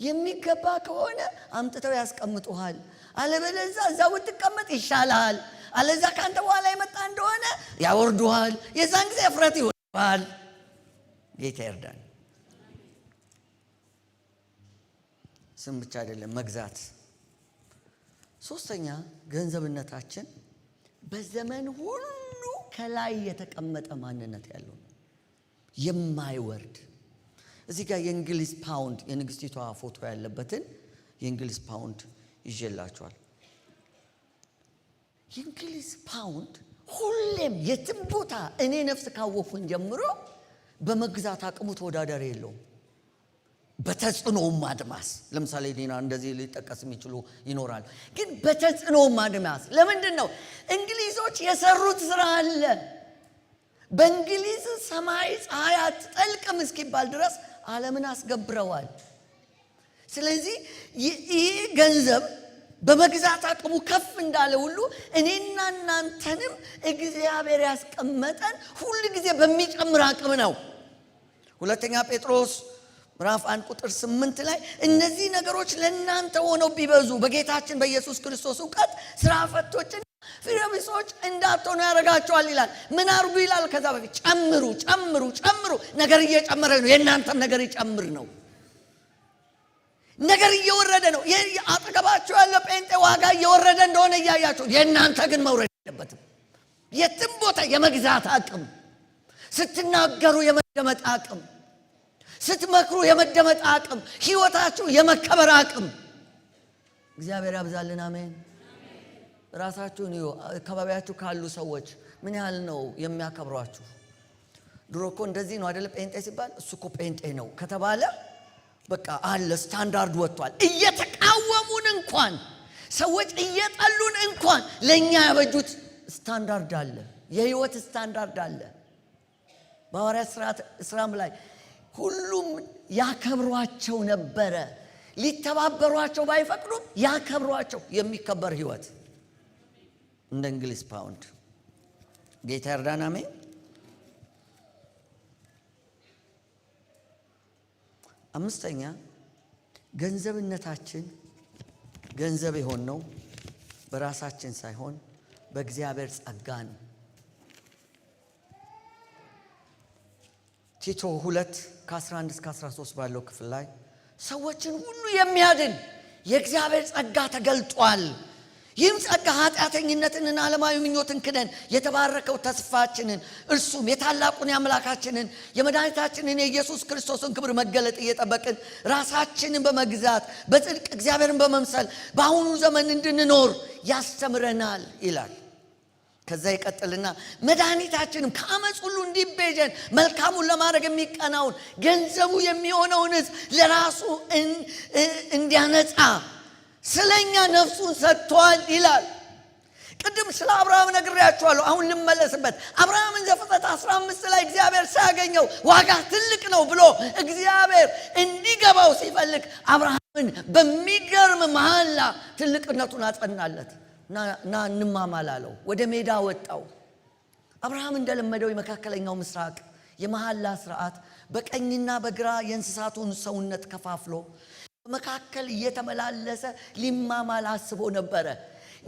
የሚገባ ከሆነ አምጥተው ያስቀምጡሃል፣ አለበለዛ እዛው ብትቀመጥ ይሻልሃል፣ አለዛ ካንተ በኋላ የመጣ እንደሆነ ያወርዱሃል። የዛን ጊዜ እፍረት ይሆናል። ባል ጌታ ይርዳን። ስም ብቻ አይደለም መግዛት። ሶስተኛ ገንዘብነታችን በዘመን ሁሉ ከላይ የተቀመጠ ማንነት ያለው የማይወርድ። እዚህ ጋር የእንግሊዝ ፓውንድ የንግስቲቷ ፎቶ ያለበትን የእንግሊዝ ፓውንድ ይዤላችኋል። የእንግሊዝ ፓውንድ ሁሌም የትም ቦታ እኔ ነፍስ ካወኩን ጀምሮ በመግዛት አቅሙ ተወዳዳሪ የለውም። በተጽዕኖም አድማስ ለምሳሌ ዲና እንደዚህ ሊጠቀስ የሚችሉ ይኖራል። ግን በተጽዕኖም አድማስ ለምንድን ነው? እንግሊዞች የሰሩት ስራ አለ። በእንግሊዝ ሰማይ ፀሐይ አትጠልቅም እስኪባል ድረስ ዓለምን አስገብረዋል። ስለዚህ ይህ ገንዘብ በመግዛት አቅሙ ከፍ እንዳለ ሁሉ እኔና እናንተንም እግዚአብሔር ያስቀመጠን ሁሉ ጊዜ በሚጨምር አቅም ነው። ሁለተኛ ጴጥሮስ ምዕራፍ 1 ቁጥር 8 ላይ እነዚህ ነገሮች ለእናንተ ሆነው ቢበዙ በጌታችን በኢየሱስ ክርስቶስ እውቀት ስራ ፈቶችና ፍሬ ቢሶች እንዳትሆኑ ያደርጋቸዋል ይላል። ምን አርጉ ይላል? ከዛ በፊት ጨምሩ ጨምሩ ጨምሩ። ነገር እየጨመረ ነው። የእናንተም ነገር ይጨምር ነው። ነገር እየወረደ ነው። አጠገባችሁ ያለው ጴንጤ ዋጋ እየወረደ እንደሆነ እያያችሁ፣ የእናንተ ግን መውረድ የለበትም። የትም ቦታ የመግዛት አቅም፣ ስትናገሩ የመደመጥ አቅም፣ ስትመክሩ የመደመጥ አቅም፣ ህይወታችሁ የመከበር አቅም እግዚአብሔር ያብዛልን። አሜን። ራሳችሁን እዩ። አካባቢያችሁ ካሉ ሰዎች ምን ያህል ነው የሚያከብሯችሁ? ድሮ እኮ እንደዚህ ነው አይደለ? ጴንጤ ሲባል እሱ እኮ ጴንጤ ነው ከተባለ በቃ አለ፣ ስታንዳርድ ወጥቷል። እየተቃወሙን እንኳን ሰዎች እየጠሉን እንኳን ለኛ ያበጁት ስታንዳርድ አለ፣ የህይወት ስታንዳርድ አለ። በሐዋርያት ሥራም ላይ ሁሉም ያከብሯቸው ነበረ። ሊተባበሯቸው ባይፈቅዱም ያከብሯቸው የሚከበር ህይወት እንደ እንግሊዝ ፓውንድ። ጌታ ይርዳን። አሜን። አምስተኛ ገንዘብነታችን ገንዘብ የሆነው በራሳችን ሳይሆን በእግዚአብሔር ጸጋ ነው። ቲቶ 2:11-13 ባለው ክፍል ላይ ሰዎችን ሁሉ የሚያድን የእግዚአብሔር ጸጋ ተገልጧል። ይህም ጸጋ ኃጢአተኝነትንና ዓለማዊ ምኞትን ክደን የተባረከው ተስፋችንን እርሱም የታላቁን የአምላካችንን የመድኃኒታችንን የኢየሱስ ክርስቶስን ክብር መገለጥ እየጠበቅን ራሳችንን በመግዛት በጽድቅ እግዚአብሔርን በመምሰል በአሁኑ ዘመን እንድንኖር ያስተምረናል ይላል። ከዛ ይቀጥልና መድኃኒታችንም ከአመፅ ሁሉ እንዲቤዠን መልካሙን ለማድረግ የሚቀናውን ገንዘቡ የሚሆነውን ሕዝብ ለራሱ እንዲያነጻ ስለኛ ነፍሱን ሰጥቷል ይላል። ቅድም ስለ አብርሃም ነግሬያችኋለሁ። አሁን ልመለስበት። አብርሃምን ዘፍጥረት 15 ላይ እግዚአብሔር ሲያገኘው ዋጋ ትልቅ ነው ብሎ እግዚአብሔር እንዲገባው ሲፈልግ አብርሃምን በሚገርም መሐላ ትልቅነቱን አጸናለት። ና እንማማል አለው። ወደ ሜዳ ወጣው። አብርሃም እንደለመደው የመካከለኛው ምስራቅ የመሐላ ስርዓት በቀኝና በግራ የእንስሳቱን ሰውነት ከፋፍሎ በመካከል እየተመላለሰ ሊማማል አስቦ ነበረ።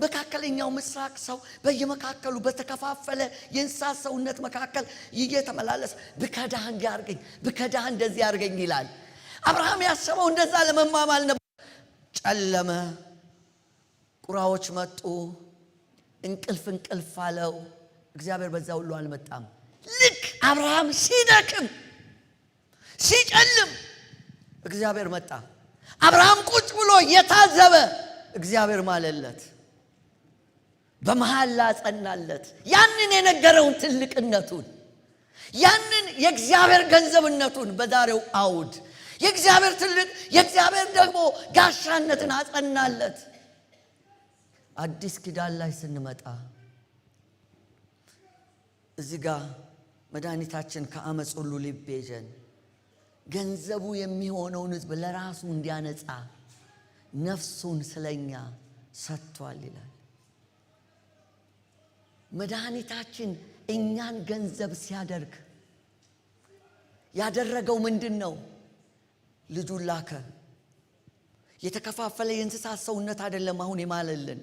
መካከለኛው ምስራቅ ሰው በየመካከሉ በተከፋፈለ የእንስሳት ሰውነት መካከል እየተመላለሰ ብከዳህ እንዲያርገኝ ብከዳህ እንደዚህ ያርገኝ ይላል። አብርሃም ያሰበው እንደዛ ለመማማል ነበር። ጨለመ። ቁራዎች መጡ። እንቅልፍ አለው። እግዚአብሔር በዛ ሁሉ አልመጣም። ልክ አብርሃም ሲደክም ሲጨልም እግዚአብሔር መጣ። አብርሃም ቁጭ ብሎ የታዘበ እግዚአብሔር ማለለት፣ በመሐላ ጸናለት። ያንን የነገረውን ትልቅነቱን፣ ያንን የእግዚአብሔር ገንዘብነቱን በዛሬው አውድ የእግዚአብሔር ትልቅ የእግዚአብሔር ደግሞ ጋሻነትን አጸናለት። አዲስ ኪዳን ላይ ስንመጣ እዚህ ጋር መድኃኒታችን ከአመፅ ሁሉ ሊቤዠን ገንዘቡ የሚሆነውን ሕዝብ ለራሱ እንዲያነጻ ነፍሱን ስለኛ ሰጥቷል ይላል። መድኃኒታችን እኛን ገንዘብ ሲያደርግ ያደረገው ምንድን ነው? ልጁን ላከ። የተከፋፈለ የእንስሳት ሰውነት አይደለም አሁን የማለልን።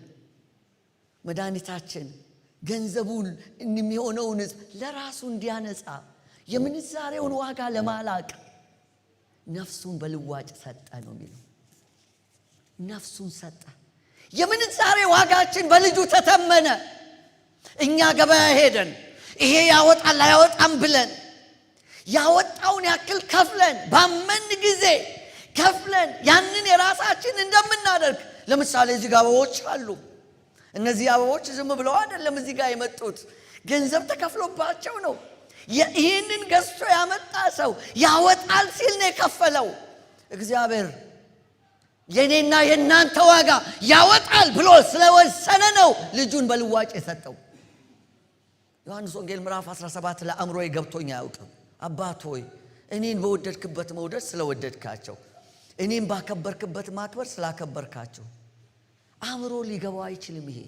መድኃኒታችን ገንዘቡን የሚሆነውን ሕዝብ ለራሱ እንዲያነጻ የምንዛሬውን ዋጋ ለማላቅ ነፍሱን በልዋጭ ሰጠ ነው የሚለው። ነፍሱን ሰጠ። የምንዛሬ ዋጋችን በልጁ ተተመነ። እኛ ገበያ ሄደን ይሄ ያወጣል አያወጣም ብለን ያወጣውን ያክል ከፍለን ባመን ጊዜ ከፍለን ያንን የራሳችን እንደምናደርግ። ለምሳሌ እዚህ ጋር አበቦች አሉ። እነዚህ አበቦች ዝም ብለው አይደለም እዚህ ጋር የመጡት፣ ገንዘብ ተከፍሎባቸው ነው። ይህንን ገዝቶ ያመጣ ሰው ያወጣል ሲል ነው የከፈለው። እግዚአብሔር የኔና የናንተ ዋጋ ያወጣል ብሎ ስለወሰነ ነው ልጁን በልዋጭ የሰጠው። ዮሐንስ ወንጌል ምዕራፍ 17 ለአእምሮዬ ገብቶኝ አያውቅም። አባት ሆይ እኔን በወደድክበት መውደድ ስለወደድካቸው፣ እኔን ባከበርክበት ማክበር ስላከበርካቸው። አእምሮ ሊገባው አይችልም። ይሄ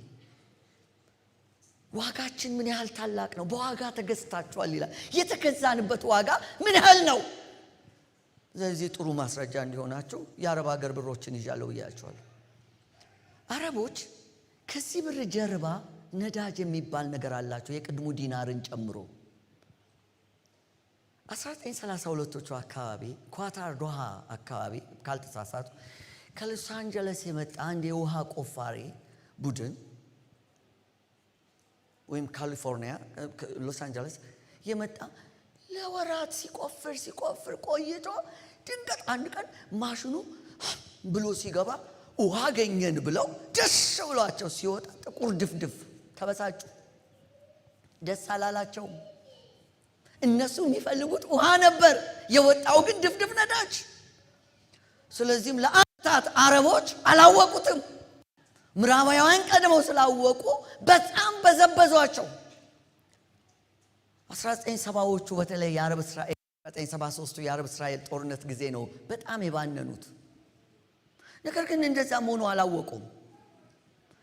ዋጋችን ምን ያህል ታላቅ ነው። በዋጋ ተገዝታችኋል ይላል። የተገዛንበት ዋጋ ምን ያህል ነው? ስለዚህ ጥሩ ማስረጃ እንዲሆናችሁ የአረብ ሀገር ብሮችን ይዣለሁ ብያችኋለሁ። አረቦች ከዚህ ብር ጀርባ ነዳጅ የሚባል ነገር አላቸው፣ የቅድሙ ዲናርን ጨምሮ። 1932ዎቹ አካባቢ ኳታር ዶሃ አካባቢ ካልተሳሳቱ ከሎስ አንጀለስ የመጣ አንድ የውሃ ቆፋሪ ቡድን ወይም ካሊፎርኒያ ሎስ አንጀለስ የመጣ ለወራት ሲቆፍር ቆይቶ ድንገት አንድ ቀን ማሽኑ ብሎ ሲገባ ውሃ አገኘን ብለው ደስ ብሏቸው ሲወጣ ጥቁር ድፍድፍ ተበሳጩ። ደስ አላላቸው። እነሱ የሚፈልጉት ውሃ ነበር፣ የወጣው ግን ድፍድፍ ነዳጅ። ስለዚህም ለአመታት አረቦች አላወቁትም። ምዕራባውያን ቀድመው ስላወቁ በጣም በዘበዟቸው። 1970ዎቹ በተለይ የአረብ እስራኤል 1973 የአረብ እስራኤል ጦርነት ጊዜ ነው በጣም የባነኑት። ነገር ግን እንደዛ መሆኑ አላወቁም።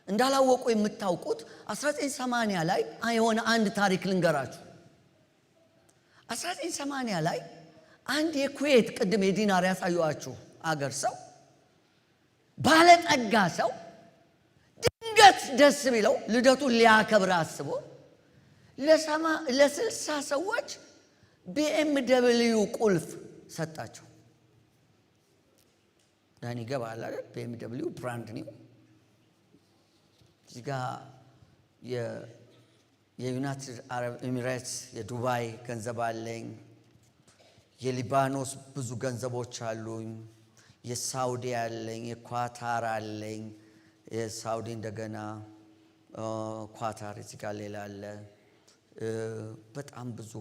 እንዳላወቁ የምታውቁት 1980 ላይ የሆነ አንድ ታሪክ ልንገራችሁ። 1980 ላይ አንድ የኩዌት ቅድም የዲናር ያሳዩአችሁ አገር ሰው ባለጠጋ ሰው ድንገት ደስ ቢለው ልደቱን ሊያከብር አስቦ ለ60 ሰዎች BMW ቁልፍ ሰጣቸው። ዳኒ ገባል አይደል? BMW ብራንድ ነው። እዚህ ጋር የዩናይትድ አረብ ኤሚሬትስ የዱባይ ገንዘብ አለኝ፣ የሊባኖስ ብዙ ገንዘቦች አሉኝ፣ የሳውዲ አለኝ፣ የኳታር አለኝ። የሳውዲ እንደገና ኳታር እዚህ ጋር ሌላ አለ። በጣም ብዙ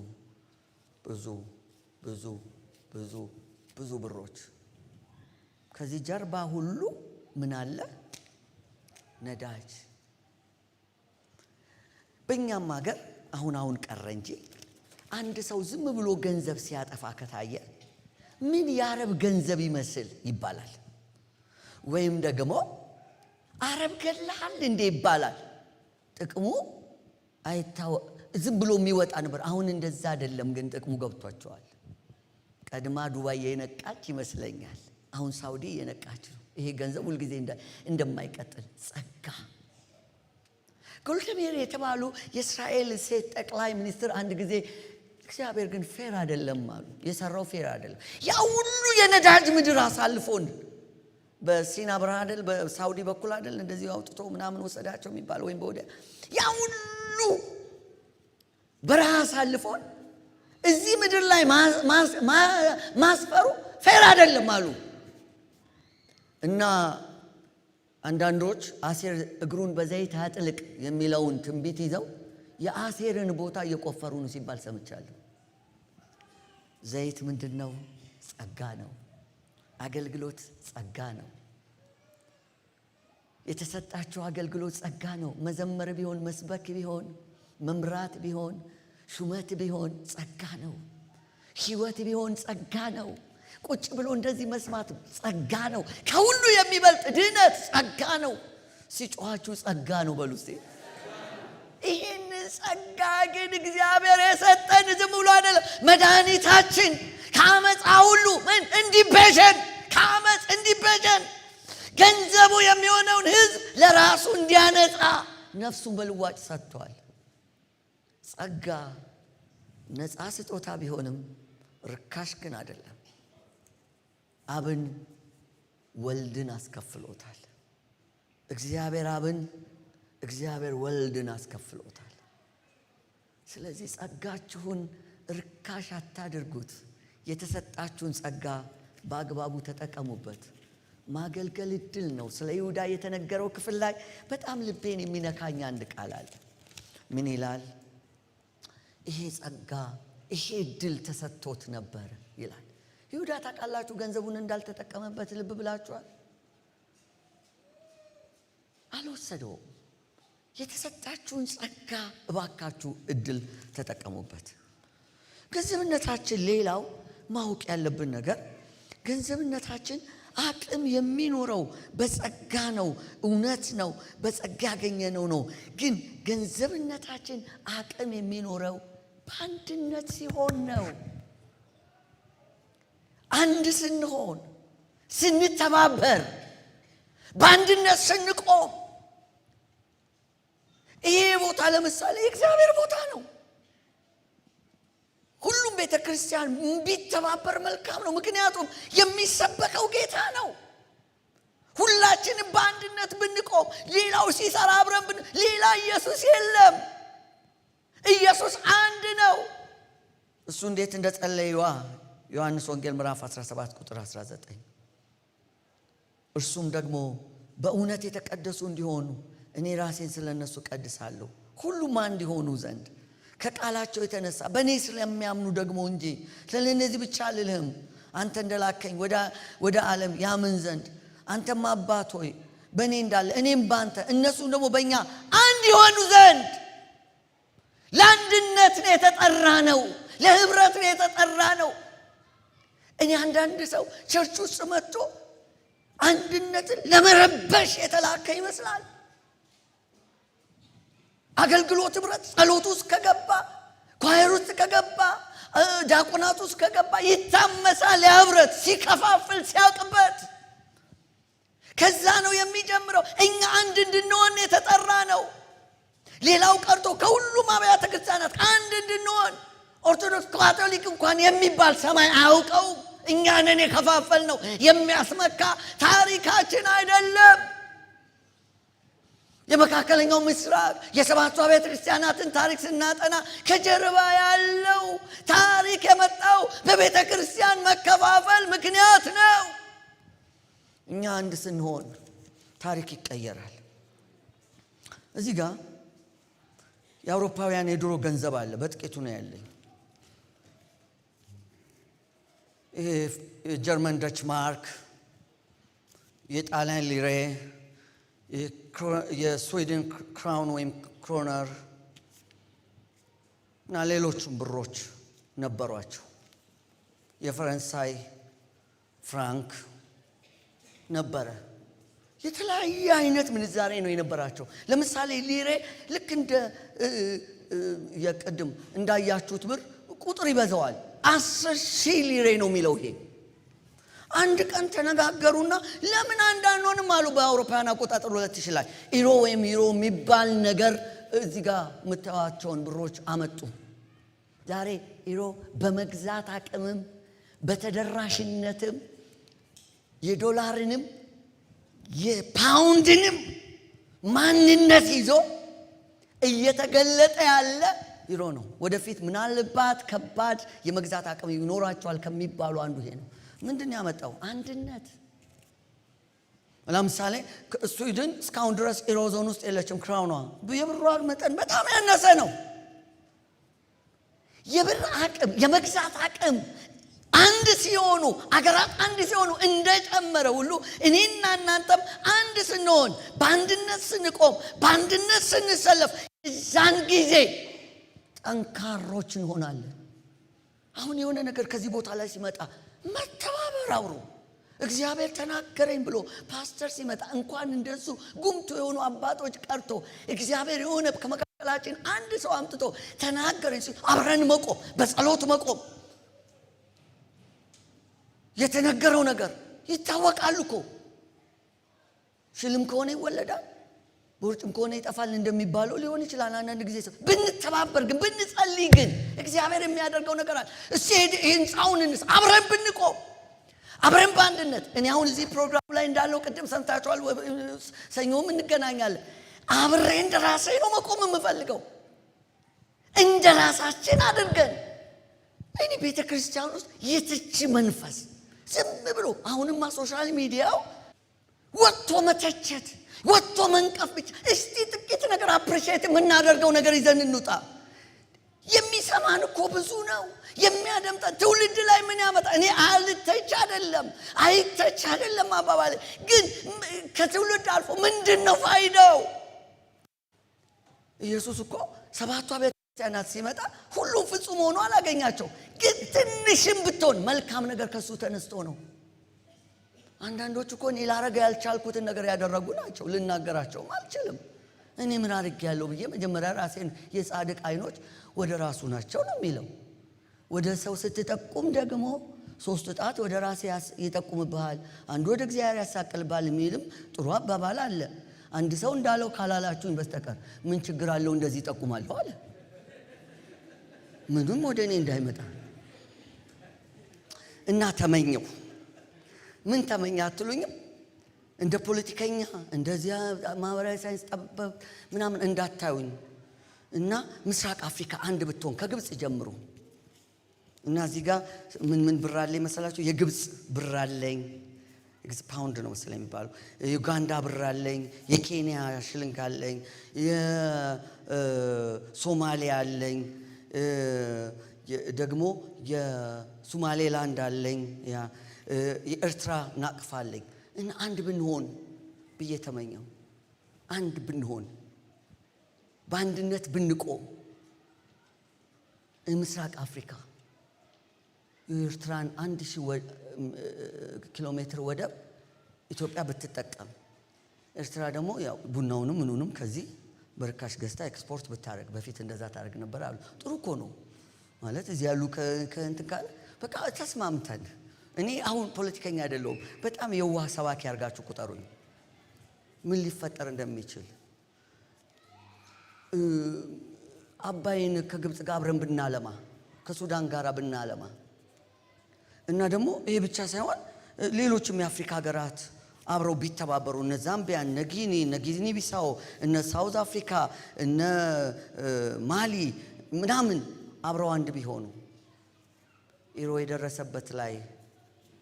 ብዙ ብዙ ብዙ ብዙ ብሮች። ከዚህ ጀርባ ሁሉ ምን አለ? ነዳጅ። በእኛም ሀገር አሁን ቀረ እንጂ አንድ ሰው ዝም ብሎ ገንዘብ ሲያጠፋ ከታየ ምን የአረብ ገንዘብ ይመስል ይባላል። ወይም ደግሞ አረብ ገላል እንዴ ይባላል። ጥቅሙ ዝም ብሎ የሚወጣ ነበር። አሁን እንደዛ አይደለም፣ ግን ጥቅሙ ገብቷቸዋል። ቀድማ ዱባይ የነቃች ይመስለኛል። አሁን ሳውዲ የነቃች ነው። ይሄ ገንዘብ ሁሉ ጊዜ እንደማይቀጥል ጸጋ። ጎልደሜር የተባሉ የእስራኤል ሴት ጠቅላይ ሚኒስትር አንድ ጊዜ እግዚአብሔር ግን ፌር አይደለም አሉ። የሰራው ፌር አይደለም። ያ ሁሉ የነዳጅ ምድር አሳልፎን በሲና በረሃ አይደል፣ በሳውዲ በኩል አይደል እንደዚህ አውጥቶ ምናምን ወሰዳቸው የሚባል ወይም በወዲያ ያ ሁሉ በረሃ አሳልፎን እዚህ ምድር ላይ ማስፈሩ ፌር አይደለም አሉ። እና አንዳንዶች አሴር እግሩን በዘይት አጥልቅ የሚለውን ትንቢት ይዘው የአሴርን ቦታ እየቆፈሩ ነው ሲባል ሰምቻለሁ። ዘይት ምንድነው? ጸጋ ነው። አገልግሎት ጸጋ ነው። የተሰጣቸው አገልግሎት ጸጋ ነው። መዘመር ቢሆን፣ መስበክ ቢሆን፣ መምራት ቢሆን፣ ሹመት ቢሆን ጸጋ ነው። ሕይወት ቢሆን ጸጋ ነው። ቁጭ ብሎ እንደዚህ መስማት ጸጋ ነው። ከሁሉ የሚበልጥ ድነት ጸጋ ነው። ሲጮኻችሁ ጸጋ ነው በሉ እስቲ። ይህን ጸጋ ግን እግዚአብሔር የሰጠን ዝም ብሎ አይደለም። መድኃኒታችን ከአመፃ ሁሉ እንዲቤዠን፣ ከአመፅ እንዲቤዠን፣ ገንዘቡ የሚሆነውን ሕዝብ ለራሱ እንዲያነጻ ነፍሱን በልዋጭ ሰጥቷል። ጸጋ ነፃ ስጦታ ቢሆንም ርካሽ ግን አይደለም። አብን ወልድን አስከፍሎታል። እግዚአብሔር አብን እግዚአብሔር ወልድን አስከፍሎታል። ስለዚህ ጸጋችሁን ርካሽ አታድርጉት። የተሰጣችሁን ጸጋ በአግባቡ ተጠቀሙበት። ማገልገል እድል ነው። ስለ ይሁዳ የተነገረው ክፍል ላይ በጣም ልቤን የሚነካኝ አንድ ቃል አለ። ምን ይላል? ይሄ ጸጋ ይሄ እድል ተሰጥቶት ነበር ይላል። ይሁዳ ታውቃላችሁ ገንዘቡን እንዳልተጠቀመበት ልብ ብላችኋል? አልወሰደውም። የተሰጣችሁን ጸጋ እባካችሁ እድል ተጠቀሙበት። ገንዘብነታችን ሌላው ማወቅ ያለብን ነገር ገንዘብነታችን አቅም የሚኖረው በጸጋ ነው። እውነት ነው፣ በጸጋ ያገኘነው ነው። ግን ገንዘብነታችን አቅም የሚኖረው በአንድነት ሲሆን ነው። አንድ ስንሆን፣ ስንተባበር፣ በአንድነት ስንቆም። ይሄ ቦታ ለምሳሌ የእግዚአብሔር ቦታ ነው። ሁሉም ቤተ ክርስቲያን ቢተባበር መልካም ነው። ምክንያቱም የሚሰበከው ጌታ ነው። ሁላችንም በአንድነት ብንቆም፣ ሌላው ሲሰራ አብረን ሌላ ኢየሱስ የለም። ኢየሱስ አንድ ነው። እሱ እንዴት እንደጸለየ ዮሐንስ ወንጌል ምዕራፍ 17 ቁጥር 19 እርሱም ደግሞ በእውነት የተቀደሱ እንዲሆኑ እኔ ራሴን ስለነሱ ቀድሳለሁ፣ ሁሉም አንድ ይሆኑ ዘንድ ከቃላቸው የተነሳ በእኔ ስለሚያምኑ ደግሞ እንጂ ስለነዚህ ብቻ አልልህም። አንተ እንደላከኝ ወደ ዓለም ያምን ዘንድ አንተም አባት ሆይ በእኔ እንዳለ እኔም በአንተ እነሱም ደግሞ በእኛ አንድ ይሆኑ ዘንድ። ለአንድነት ነው የተጠራ ነው። ለህብረት ነው የተጠራ ነው። እኔ አንዳንድ ሰው ቸርች ውስጥ መጥቶ አንድነትን ለመረበሽ የተላከ ይመስላል። አገልግሎት ህብረት ጸሎት ውስጥ ከገባ፣ ኳየር ውስጥ ከገባ፣ ዲያቆናት ውስጥ ከገባ ይታመሳል። ህብረት ሲከፋፍል ሲያቅበት ከዛ ነው የሚጀምረው። እኛ አንድ እንድንሆን የተጠራ ነው። ሌላው ቀርቶ ከሁሉም አብያተ ክርስቲያናት አንድ እንድንሆን ኦርቶዶክስ ካቶሊክ እንኳን የሚባል ሰማይ አያውቀውም። እኛ ነን የከፋፈል ነው። የሚያስመካ ታሪካችን አይደለም። የመካከለኛው ምስራቅ የሰባቱ አብያተ ክርስቲያናትን ታሪክ ስናጠና ከጀርባ ያለው ታሪክ የመጣው በቤተ ክርስቲያን መከፋፈል ምክንያት ነው። እኛ አንድ ስንሆን ታሪክ ይቀየራል። እዚህ ጋር የአውሮፓውያን የድሮ ገንዘብ አለ። በጥቂቱ ነው ያለኝ። የጀርመን ደች ማርክ፣ የጣሊያን ሊሬ፣ የስዊድን ክራውን ወይም ክሮነር እና ሌሎችም ብሮች ነበሯቸው። የፈረንሳይ ፍራንክ ነበረ። የተለያየ አይነት ምንዛሬ ነው የነበራቸው። ለምሳሌ ሊሬ ልክ እንደ የቅድም እንዳያችሁት ብር ቁጥር ይበዛዋል። 10,000 ሊሬ ነው የሚለው። ይሄ አንድ ቀን ተነጋገሩና ለምን አንዳንዶንም አሉ በአውሮፓውያን አቆጣጠር 2000 ላይ ኢሮ ወይም ዩሮ የሚባል ነገር እዚህ ጋር የምታዩዋቸውን ብሮች አመጡ። ዛሬ ኢሮ በመግዛት አቅምም በተደራሽነትም የዶላርንም የፓውንድንም ማንነት ይዞ እየተገለጠ ያለ ዩሮ ነው። ወደፊት ምናልባት ከባድ የመግዛት አቅም ይኖራቸዋል ከሚባሉ አንዱ ይሄ ነው። ምንድን ያመጣው? አንድነት። ለምሳሌ ስዊድን እስካሁን ድረስ ኢሮዞን ውስጥ የለችም። ክራውኗ የብሯ መጠን በጣም ያነሰ ነው። የብር አቅም የመግዛት አቅም አንድ ሲሆኑ አገራት አንድ ሲሆኑ እንደጨመረ ሁሉ እኔና እናንተም አንድ ስንሆን በአንድነት ስንቆም በአንድነት ስንሰለፍ ዛን ጊዜ ጠንካሮች እንሆናለን። አሁን የሆነ ነገር ከዚህ ቦታ ላይ ሲመጣ መተባበር አብሮ እግዚአብሔር ተናገረኝ ብሎ ፓስተር ሲመጣ እንኳን እንደሱ ጉምቱ የሆኑ አባቶች ቀርቶ እግዚአብሔር የሆነ ከመካከላችን አንድ ሰው አምጥቶ ተናገረኝ ሲል አብረን መቆም፣ በጸሎት መቆም። የተነገረው ነገር ይታወቃል እኮ። ሽልም ከሆነ ይወለዳል። ቦርጭም ከሆነ ይጠፋል እንደሚባለው ሊሆን ይችላል። አንዳንድ ጊዜ ብንተባበር ግን ብንጸልይ ግን እግዚአብሔር የሚያደርገው ነገር አለ። እስቲ ህንጻውን አብረን ብንቆም አብረን በአንድነት እኔ አሁን እዚህ ፕሮግራም ላይ እንዳለው ቅድም ሰምታችኋል። ሰኞም እንገናኛለን። አብሬ እንደራሴ ነው መቆም የምፈልገው። እንደራሳችን አድርገን እኔ ቤተ ክርስቲያን ውስጥ የትች መንፈስ ዝም ብሎ አሁንማ ሶሻል ሚዲያው ወጥቶ መተቸት ወጥቶ መንቀፍ ብቻ። እስቲ ጥቂት ነገር አፕሪሺየት የምናደርገው ነገር ይዘን እንውጣ። የሚሰማን እኮ ብዙ ነው። የሚያደምጠን ትውልድ ላይ ምን ያመጣ? እኔ አይተች አይደለም አባባሌ፣ ግን ከትውልድ አልፎ ምንድነው ፋይዳው? ኢየሱስ እኮ ሰባቱ ቤተ ክርስቲያናት ሲመጣ ሁሉም ፍጹም ሆኖ አላገኛቸው፣ ግን ትንሽም ብትሆን መልካም ነገር ከሱ ተነስቶ ነው። አንዳንዶች እኮ እኔ ላረጋ ያልቻልኩትን ነገር ያደረጉ ናቸው። ልናገራቸውም አልችልም። እኔ ምን አድርጌያለሁ ብዬ መጀመሪያ ራሴን የጻድቅ አይኖች ወደ ራሱ ናቸው ነው የሚለው። ወደ ሰው ስትጠቁም ደግሞ 3 ጣት ወደ ራሴ ይጠቁምብሃል፣ አንዱ ወደ እግዚአብሔር ያሳቅልብሃል የሚልም ጥሩ አባባል አለ። አንድ ሰው እንዳለው ካላላችሁኝ በስተቀር ምን ችግር አለው እንደዚህ ይጠቁማለሁ አለ። ምንም ወደ እኔ እንዳይመጣ እና ተመኘው። ምን ተመኛ አትሉኝም? እንደ ፖለቲከኛ እንደዚያ ማህበራዊ ሳይንስ ጠበብ ምናምን እንዳታዩኝ እና ምስራቅ አፍሪካ አንድ ብትሆን ከግብጽ ጀምሮ እና እዚህ ጋር ምን ብር አለኝ መሰላችሁ? የግብጽ ብር አለኝ፣ የግብጽ ፓውንድ ነው መሰለኝ የሚባለው። የዩጋንዳ ብር አለኝ፣ የኬንያ ሽልንግ አለኝ፣ የሶማሊያ አለኝ፣ ደግሞ የሶማሌላንድ አለኝ፣ የኤርትራ ናቅፋ አለኝ። እና አንድ ብንሆን ብዬ ተመኘው። አንድ ብንሆን በአንድነት ብንቆም ምስራቅ አፍሪካ የኤርትራን 1000 ኪሎ ሜትር ወደብ ኢትዮጵያ ብትጠቀም፣ ኤርትራ ደግሞ ያው ቡናውንም ምኑንም ከዚህ በርካሽ ገዝታ ኤክስፖርት ብታረግ፣ በፊት እንደዛ ታረግ ነበር አሉ። ጥሩ እኮ ነው ማለት እዚህ ያሉ ከእንትን ካለ በቃ ተስማምተን። እኔ አሁን ፖለቲከኛ አይደለሁም። በጣም የዋህ ሰባኪ ያርጋችሁ ቁጠሩኝ። ምን ሊፈጠር እንደሚችል አባይን ከግብጽ ጋር አብረን ብናለማ፣ ከሱዳን ጋር ብናለማ እና ደግሞ ይሄ ብቻ ሳይሆን ሌሎችም የአፍሪካ ሀገራት አብረው ቢተባበሩ፣ እነ ዛምቢያ፣ እነ ጊኒ ቢሳው፣ እነ ሳውዝ አፍሪካ፣ እነ ማሊ ምናምን አብረው አንድ ቢሆኑ ኢሮ የደረሰበት ላይ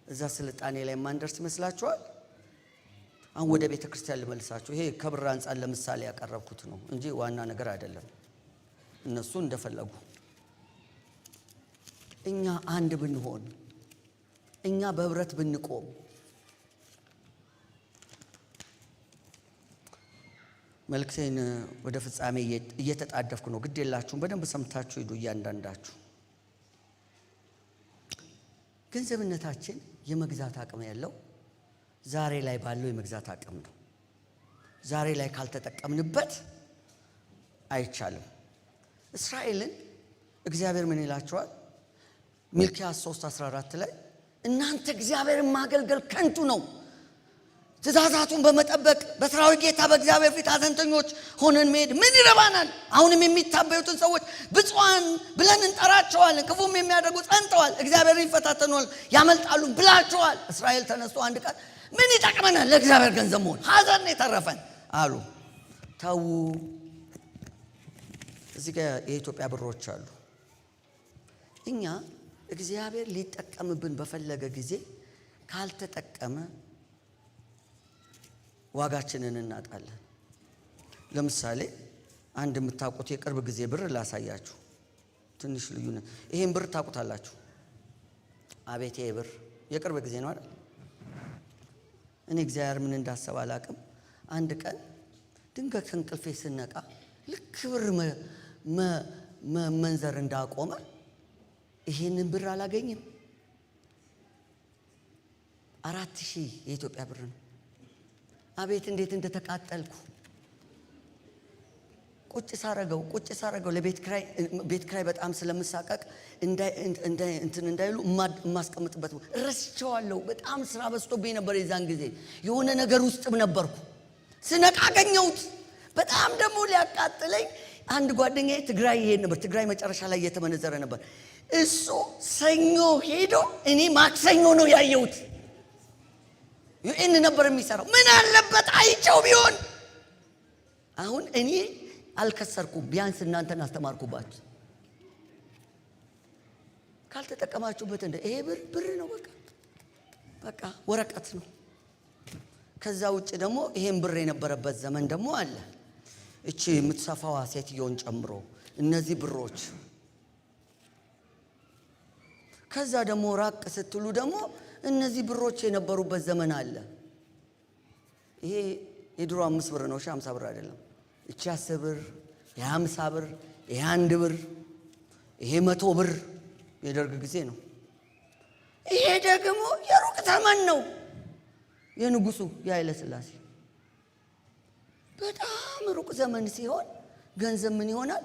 እዛ ስልጣኔ ላይ ማንደርስ ይመስላችኋል? አሁን ወደ ቤተ ክርስቲያን ልመልሳችሁ። ይሄ ከብር አንጻር ለምሳሌ ያቀረብኩት ነው እንጂ ዋና ነገር አይደለም። እነሱ እንደፈለጉ እኛ አንድ ብንሆን፣ እኛ በህብረት ብንቆም፣ መልክቴን ወደ ፍጻሜ እየተጣደፍኩ ነው። ግድ የላችሁም፣ በደንብ ሰምታችሁ ሂዱ እያንዳንዳችሁ። ገንዘብነታችን የመግዛት አቅም ያለው ዛሬ ላይ ባለው የመግዛት አቅም ነው። ዛሬ ላይ ካልተጠቀምንበት አይቻልም። እስራኤልን እግዚአብሔር ምን ይላቸዋል? ሚልክያስ 3:14 ላይ እናንተ እግዚአብሔርን ማገልገል ከንቱ ነው፣ ትእዛዛቱን በመጠበቅ በሰራዊት ጌታ በእግዚአብሔር ፊት ሐዘንተኞች ሆነን መሄድ ምን ይረባናል? አሁንም የሚታበዩትን ሰዎች ብፁዓን ብለን እንጠራቸዋለን፣ ክፉም የሚያደርጉ ጸንተዋል፣ እግዚአብሔርን ይፈታተናል ያመልጣሉ ብላቸዋል። እስራኤል ተነስቶ አንድ ቀን ምን ይጠቅመናል ለእግዚአብሔር ገንዘብ መሆን፣ ሐዘን የተረፈን አሉ። ተዉ። እዚህ ጋር የኢትዮጵያ ብሮች አሉ። እኛ እግዚአብሔር ሊጠቀምብን በፈለገ ጊዜ ካልተጠቀመ ዋጋችንን እናጣለን። ለምሳሌ አንድ የምታውቁት የቅርብ ጊዜ ብር ላሳያችሁ። ትንሽ ልዩነት። ይሄን ብር ታውቁታላችሁ? አቤት ይሄ ብር የቅርብ ጊዜ ነው አይደል? እኔ እግዚአብሔር ምን እንዳሰበ አላውቅም። አንድ ቀን ድንገት ከእንቅልፌ ስነቃ ልክ ብር መንዘር እንዳቆመ ይሄንን ብር አላገኝም። 4000 የኢትዮጵያ ብር ነው። አቤት እንዴት እንደተቃጠልኩ። ቁጭ ሳረገው ለቤት ክራይ በጣም ስለምሳቀቅ እንትን እንዳይሉ ማስቀምጥበት ረስቼዋለሁ። በጣም ስራ በዝቶብኝ ነበር የዛን ጊዜ። የሆነ ነገር ውስጥም ነበርኩ። ስነቃ አገኘሁት። በጣም ደግሞ ሊያቃጥለኝ አንድ ጓደኛዬ ትግራይ ይሄድ ነበር። ትግራይ መጨረሻ ላይ እየተመነዘረ ነበር። እሱ ሰኞ ሄዶ እኔ ማክሰኞ ነው ያየሁት። ዩኤን ነበር የሚሰራው። ምን አለበት አይቸው ቢሆን። አሁን እኔ አልከሰርኩም፣ ቢያንስ እናንተን አስተማርኩባችሁ። ካልተጠቀማችሁበት እንደ ይሄ ብር ነው፣ በቃ ወረቀት ነው። ከዛ ውጭ ደግሞ ይሄን ብር የነበረበት ዘመን ደግሞ አለ። እቺ የምትሰፋዋ ሴትዮን ጨምሮ እነዚህ ብሮች። ከዛ ደግሞ ራቅ ስትሉ ደግሞ እነዚህ ብሮች የነበሩበት ዘመን አለ። ይሄ የድሮ 5 ብር ነው፣ 50 ብር አይደለም። እቺ 10 ብር፣ የ50 ብር፣ ይሄ 1 ብር፣ ይሄ 100 ብር የደርግ ጊዜ ነው። ይሄ ደግሞ የሩቅ ዘመን ነው፣ የንጉሱ የኃይለ ሥላሴ። በጣም ሩቅ ዘመን ሲሆን ገንዘብ ምን ይሆናል?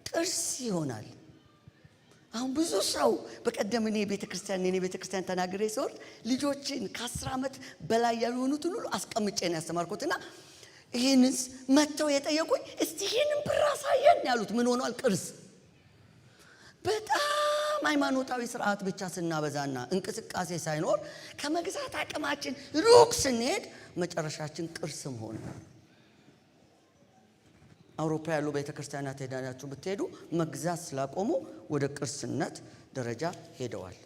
ቅርስ ይሆናል። አሁን ብዙ ሰው በቀደም እኔ ቤተክርስቲያን ተናግሬ ሲሆን ልጆችን ከ10 ዓመት በላይ ያልሆኑትን ሁሉ አስቀምጬ ነው ያስተማርኩትና ይሄንስ መተው የጠየቁኝ እስቲ ይሄንን ብር አሳየን ያሉት ምን ሆኗል? ቅርስ። በጣም ሃይማኖታዊ ስርዓት ብቻ ስናበዛና እንቅስቃሴ ሳይኖር ከመግዛት አቅማችን ሩቅ ስንሄድ መጨረሻችን ቅርስም ሆነ። አውሮፓ ያሉ ቤተክርስቲያናት ሄዳችሁ ብትሄዱ መግዛት ስላቆሙ ወደ ቅርስነት ደረጃ ሄደዋል።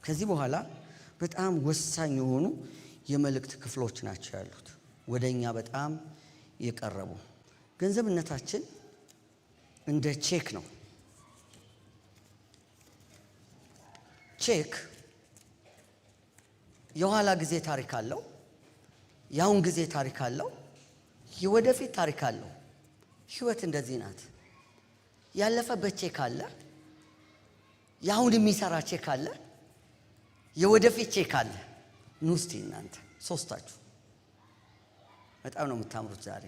ከዚህ በኋላ በጣም ወሳኝ የሆኑ የመልእክት ክፍሎች ናቸው ያሉት፣ ወደኛ በጣም የቀረቡ። ገንዘብነታችን እንደ ቼክ ነው። ቼክ የኋላ ጊዜ ታሪክ አለው፣ ያውን ጊዜ ታሪክ አለው፣ የወደፊት ታሪክ አለው። ህይወት እንደዚህ ናት። ያለፈበት ቼክ አለ፣ ያሁን የሚሰራ ቼክ አለ፣ የወደፊት ቼክ አለ። ኑ እስቲ እናንተ ሶስታችሁ በጣም ነው የምታምሩት ዛሬ።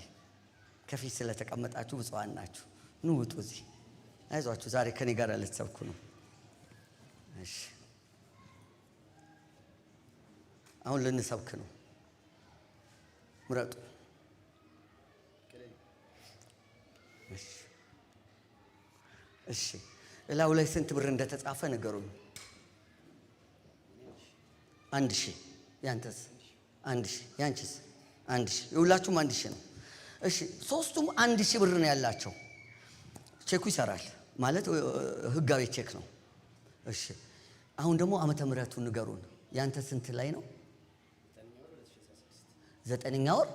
ከፊት ስለተቀመጣችሁ ብፁዓን ናችሁ። ኑ ውጡ እዚህ። አይዟችሁ ዛሬ ከኔ ጋር ልትሰብኩ ነው። እሺ አሁን ልንሰብክ ነው። ምረጡ። እሺ እላው ላይ ስንት ብር እንደተጻፈ ነገሩኝ። 1000። ያንተስ? 1000። ያንቺስ? 1000። የሁላችሁም 1000 ነው። እሺ ሶስቱም 1000 ብር ነው ያላቸው። ቼኩ ይሰራል ማለት ህጋዊ ቼክ ነው። እሺ አሁን ደግሞ ዓመተ ምህረቱን ንገሩን። ያንተ ስንት ላይ ነው? 9ኛ ወር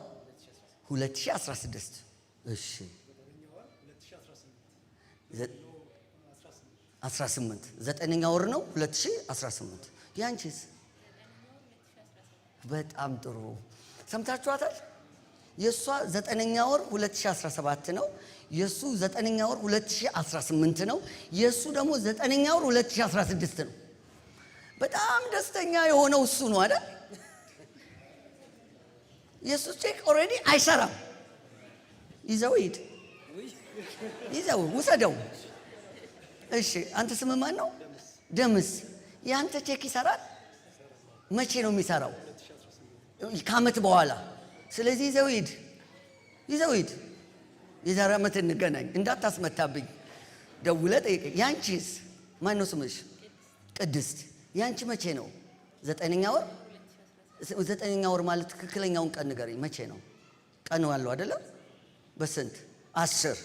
2016። እሺ 18 9ኛ ወር ነው 2018። ያንቺስ? በጣም ጥሩ ሰምታችኋታል። የሷ 9ኛ ወር 2017 ነው። የሱ 9ኛ ወር 2018 ነው። የሱ ደግሞ 9ኛ ወር 2016 ነው። በጣም ደስተኛ የሆነው እሱ ነው አይደል? የሱ ቼክ ኦሬዲ አይሰራም። ይዘው ሂድ፣ ይዘው ውሰደው። እሺ አንተ ስም ማን ነው? ደምስ። ያንተ ቼክ ይሰራል? መቼ ነው የሚሰራው? ከዓመት በኋላ። ስለዚህ ይዘው ሂድ፣ ይዘው ሂድ። የዛሬ ዓመት እንገናኝ፣ እንዳታስመታብኝ። ደውለህ ጠይቀኝ። ያንቺስ ማን ነው ስምሽ? ቅድስት። ያንቺ መቼ ነው? 9ኛ ወር 9ኛ ወር ማለት ትክክለኛውን ቀን ንገረኝ። መቼ ነው? ቀን አለው አይደለ? በስንት? 10።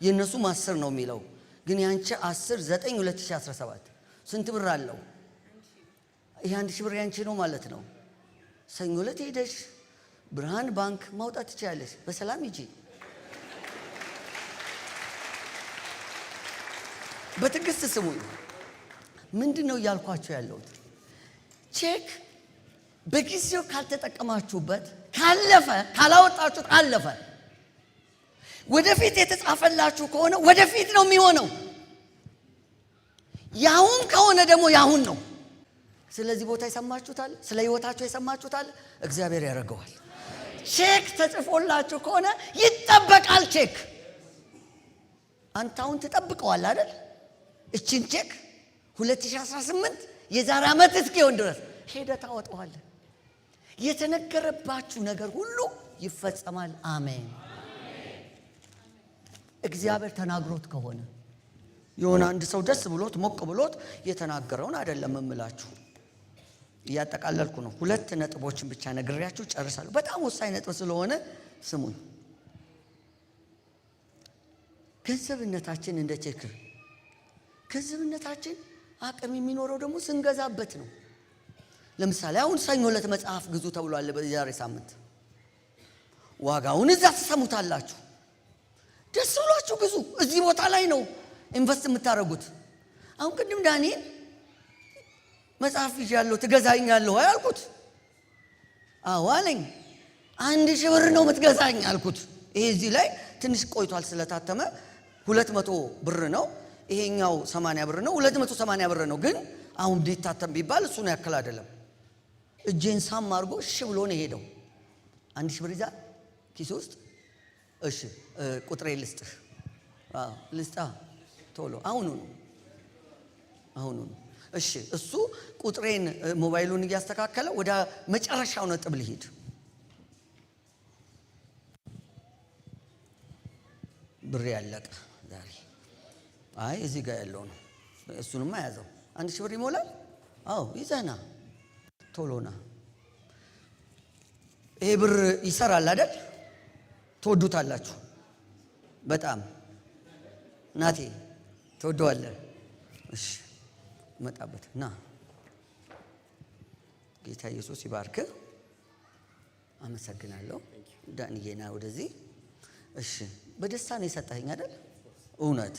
የነሱም 10 ነው የሚለው፣ ግን ያንቺ 10 9 2017 ስንት ብር አለው? ይሄ 1000 ብር ያንቺ ነው ማለት ነው። ሰኞ ዕለት ሄደሽ ብርሃን ባንክ ማውጣት ትችያለሽ። በሰላም ሂጂ። በትዕግስት ስሙኝ። ምንድነው እያልኳችሁ ያለሁት? ቼክ በጊዜው ካልተጠቀማችሁበት ካለፈ፣ ካላወጣችሁት አለፈ። ወደፊት የተጻፈላችሁ ከሆነ ወደፊት ነው የሚሆነው። ያሁን ከሆነ ደግሞ ያሁን ነው። ስለዚህ ቦታ ይሰማችሁታል። ስለ ህይወታችሁ ይሰማችሁታል። እግዚአብሔር ያደርገዋል። ቼክ ተጽፎላችሁ ከሆነ ይጠበቃል። ቼክ አንተ አሁን ትጠብቀዋል አይደል? እቺን ቼክ 2018 የዛሬ ዓመት እስኪሆን ድረስ ሄደህ ታወጣዋለህ። የተነገረባችሁ ነገር ሁሉ ይፈጸማል። አሜን። እግዚአብሔር ተናግሮት ከሆነ የሆነ አንድ ሰው ደስ ብሎት ሞቅ ብሎት የተናገረውን አይደለም እምላችሁ። እያጠቃለልኩ ነው። 2 ነጥቦችን ብቻ ነግሬያችሁ ጨርሳለሁ። በጣም ወሳኝ ነጥብ ስለሆነ ስሙኝ። ገንዘብነታችን እንደ ችግር፣ ገንዘብነታችን አቅም የሚኖረው ደግሞ ስንገዛበት ነው። ለምሳሌ አሁን ሰኞ ዕለት መጽሐፍ ግዙ ተብሏል። በዛሬ ሳምንት ዋጋውን እዛ ተሰሙታላችሁ። ደስ ብሏችሁ ግዙ። እዚህ ቦታ ላይ ነው ኢንቨስት የምታደርጉት። አሁን ቅድም ዳንኤል መጽሐፍ ይዣለሁ ትገዛኛለህ ወይ አልኩት። አዎ አለኝ። 1000 ብር ነው የምትገዛኝ አልኩት። ይሄ እዚህ ላይ ትንሽ ቆይቷል ስለታተመ 200 ብር ነው። ይሄኛው 80 ብር ነው። 280 ብር ነው። ግን አሁን ቢታተም ቢባል እሱ ነው ያክል አይደለም። እጄን ሳም አድርጎ እሺ ብሎ ነው ሄደው። 1000 ብር ይዛ ኪስ ውስጥ እሺ ቁጥሬ ልስጥህ። ልስጣ ቶሎ አሁኑ ነው። እሺ እሱ ቁጥሬን ሞባይሉን እያስተካከለ ወደ መጨረሻው ነጥብ ልሂድ። ብር ያለቀ ዛሬ አይ እዚህ ጋር ያለው ነው። እሱንማ ያዘው። 1000 ብር ይሞላል። አዎ ይዘና ቶሎና። ይሄ ብር ይሰራል አይደል? ትወዱታላችሁ በጣም። ናቴ ትወደዋለህ? እሺ መጣበት ና። ጌታ ኢየሱስ ይባርክ። አመሰግናለሁ። ዳንኤልና ወደዚህ። እሺ በደስታ ነው የሰጠኸኝ አይደል? እውነት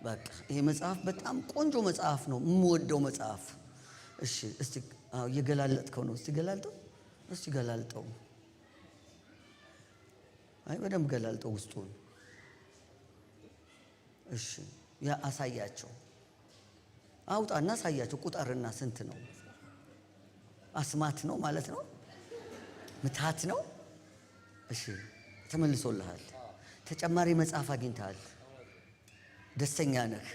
በቃ ይሄ መጽሐፍ በጣም ቆንጆ መጽሐፍ ነው፣ የምወደው መጽሐፍ። እሺ እስቲ እየገላለጥከው ነው። እስቲ ገላልጠው፣ እስቲ ገላልጠው። አይ በደንብ ገላልጠው ውስጡን። እሺ ያ አሳያቸው፣ አውጣና አሳያቸው። ቁጥርና ስንት ነው? አስማት ነው ማለት ነው? ምትሃት ነው? እሺ ተመልሶልሃል። ተጨማሪ መጽሐፍ አግኝተሃል። ደስተኛ ነህ?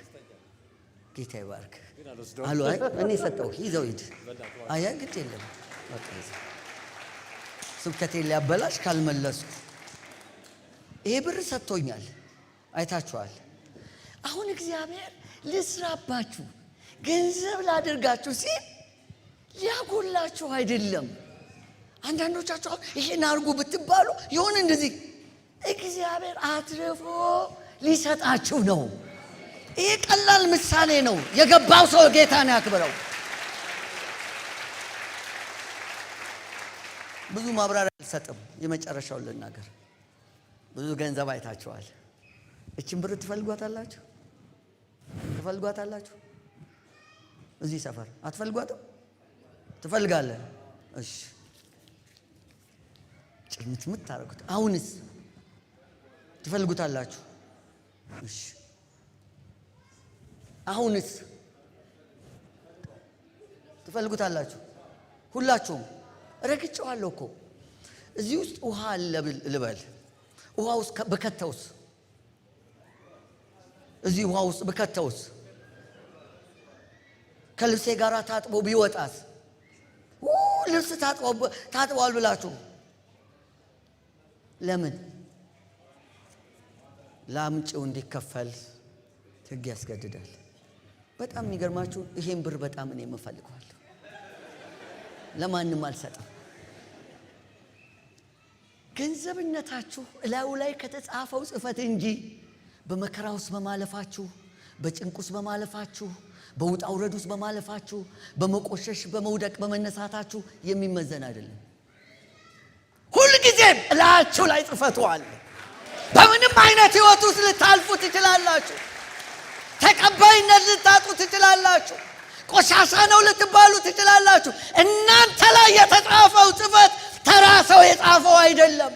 ጌታ ይባርክ። አሉ አይ እኔ ሰጠው ይዘው ሂድ። አያ ግድ የለም በቃ ስብከቴን ሊያበላሽ ካልመለስኩ። ይሄ ብር ሰጥቶኛል፣ አይታችኋል። አሁን እግዚአብሔር ልስራባችሁ ገንዘብ ላድርጋችሁ ሲል ሊያጎላችሁ አይደለም። አንዳንዶቻችሁ ይሄን አድርጉ ብትባሉ የሆነ እንደዚህ እግዚአብሔር አትርፎ ሊሰጣችሁ ነው። ይሄ ቀላል ምሳሌ ነው። የገባው ሰው ጌታን ያክብረው። ብዙ ማብራሪያ አልሰጥም። የመጨረሻውን ልናገር። ብዙ ገንዘብ አይታችኋል። እቺን ብር ትፈልጓታላችሁ? ትፈልጓታላችሁ? እዚህ ሰፈር አትፈልጓትም? ትፈልጋለህ? እሺ ጭምትምት ታረጉት። አሁንስ ትፈልጉታላችሁ? እሺ አሁንስ ትፈልጉታላችሁ? ሁላችሁም ረግጬዋለሁ እኮ እዚህ ውስጥ ውሃ አለ ልበል። ውሃ ውስጥ በከተውስ እዚህ ውሃ ውስጥ በከተውስ ከልብሴ ጋር ታጥቦ ቢወጣስ? ልብስ ታጥቧል ብላችሁ ለምን? ላምጪው እንዲከፈል ሕግ ያስገድዳል። በጣም የሚገርማችሁ ይሄን ብር በጣም እኔ የምፈልገዋለሁ። ለማንም አልሰጥም። ገንዘብነታችሁ እላዩ ላይ ከተጻፈው ጽፈት እንጂ በመከራ ውስጥ በማለፋችሁ፣ በጭንቅ ውስጥ በማለፋችሁ፣ በውጣ ውረድ ውስጥ በማለፋችሁ፣ በመቆሸሽ በመውደቅ በመነሳታችሁ የሚመዘን አይደለም። ሁልጊዜም እላያችሁ ላይ ጽፈቱ አለ። በምንም አይነት ህይወት ውስጥ ልታልፉ ትችላላችሁ። ተቀባይነት ልታጡ ትችላላችሁ። ቆሻሻ ነው ልትባሉ ትችላላችሁ። እናንተ ላይ የተጻፈው ጽፈት ተራ ሰው የጻፈው አይደለም።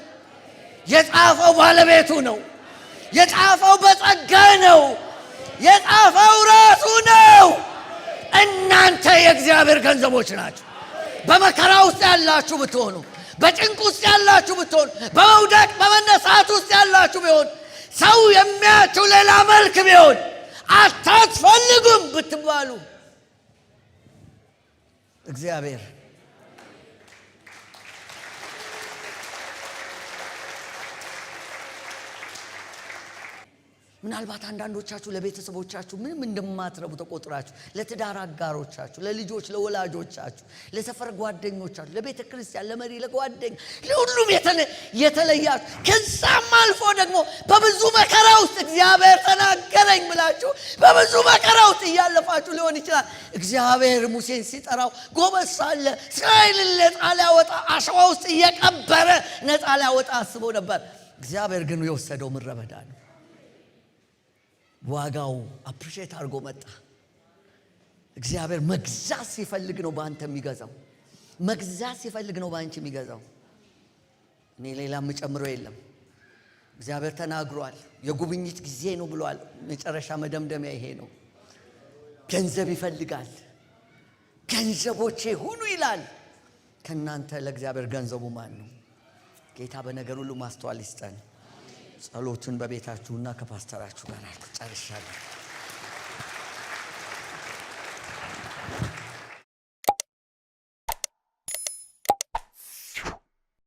የጻፈው ባለቤቱ ነው። የጻፈው በጸጋ ነው። የጻፈው ራሱ ነው። እናንተ የእግዚአብሔር ገንዘቦች ናችሁ። በመከራ ውስጥ ያላችሁ ብትሆኑ፣ በጭንቅ ውስጥ ያላችሁ ብትሆኑ፣ በመውደቅ በመነሳት ውስጥ ያላችሁ ቢሆን፣ ሰው የሚያችሁ ሌላ መልክ ቢሆን፣ አታስፈልጉም ብትባሉ እግዚአብሔር ምናልባት አንዳንዶቻችሁ ለቤተሰቦቻችሁ ምንም እንደማትረቡ ተቆጥራችሁ፣ ለትዳር አጋሮቻችሁ፣ ለልጆች፣ ለወላጆቻችሁ፣ ለሰፈር ጓደኞቻችሁ፣ ለቤተ ክርስቲያን፣ ለመሪ፣ ለጓደኛ፣ ለሁሉም የተለያችሁ ከዛም አልፎ ደግሞ በብዙ መከራ ውስጥ እግዚአብሔር ተናገረኝ ብላችሁ በብዙ መከራ ውስጥ እያለፋችሁ ሊሆን ይችላል። እግዚአብሔር ሙሴን ሲጠራው ጎበዝ ሳለ እስራኤልን ነፃ ሊያወጣ አሸዋ ውስጥ እየቀበረ ነፃ ሊያወጣ አስቦ ነበር። እግዚአብሔር ግን የወሰደው ምድረ በዳ ነው። ዋጋው አፕሪሼት አድርጎ መጣ። እግዚአብሔር መግዛት ሲፈልግ ነው በአንተ የሚገዛው። መግዛት ሲፈልግ ነው በአንቺ የሚገዛው። እኔ ሌላ የምጨምረው የለም። እግዚአብሔር ተናግሯል። የጉብኝት ጊዜ ነው ብሏል። መጨረሻ መደምደሚያ ይሄ ነው። ገንዘብ ይፈልጋል። ገንዘቦቼ ሁኑ ይላል። ከእናንተ ለእግዚአብሔር ገንዘቡ ማን ነው? ጌታ በነገር ሁሉ ማስተዋል ይስጠን። ጸሎቱን በቤታችሁና ከፓስተራችሁ ጋር ጨርሻለሁ።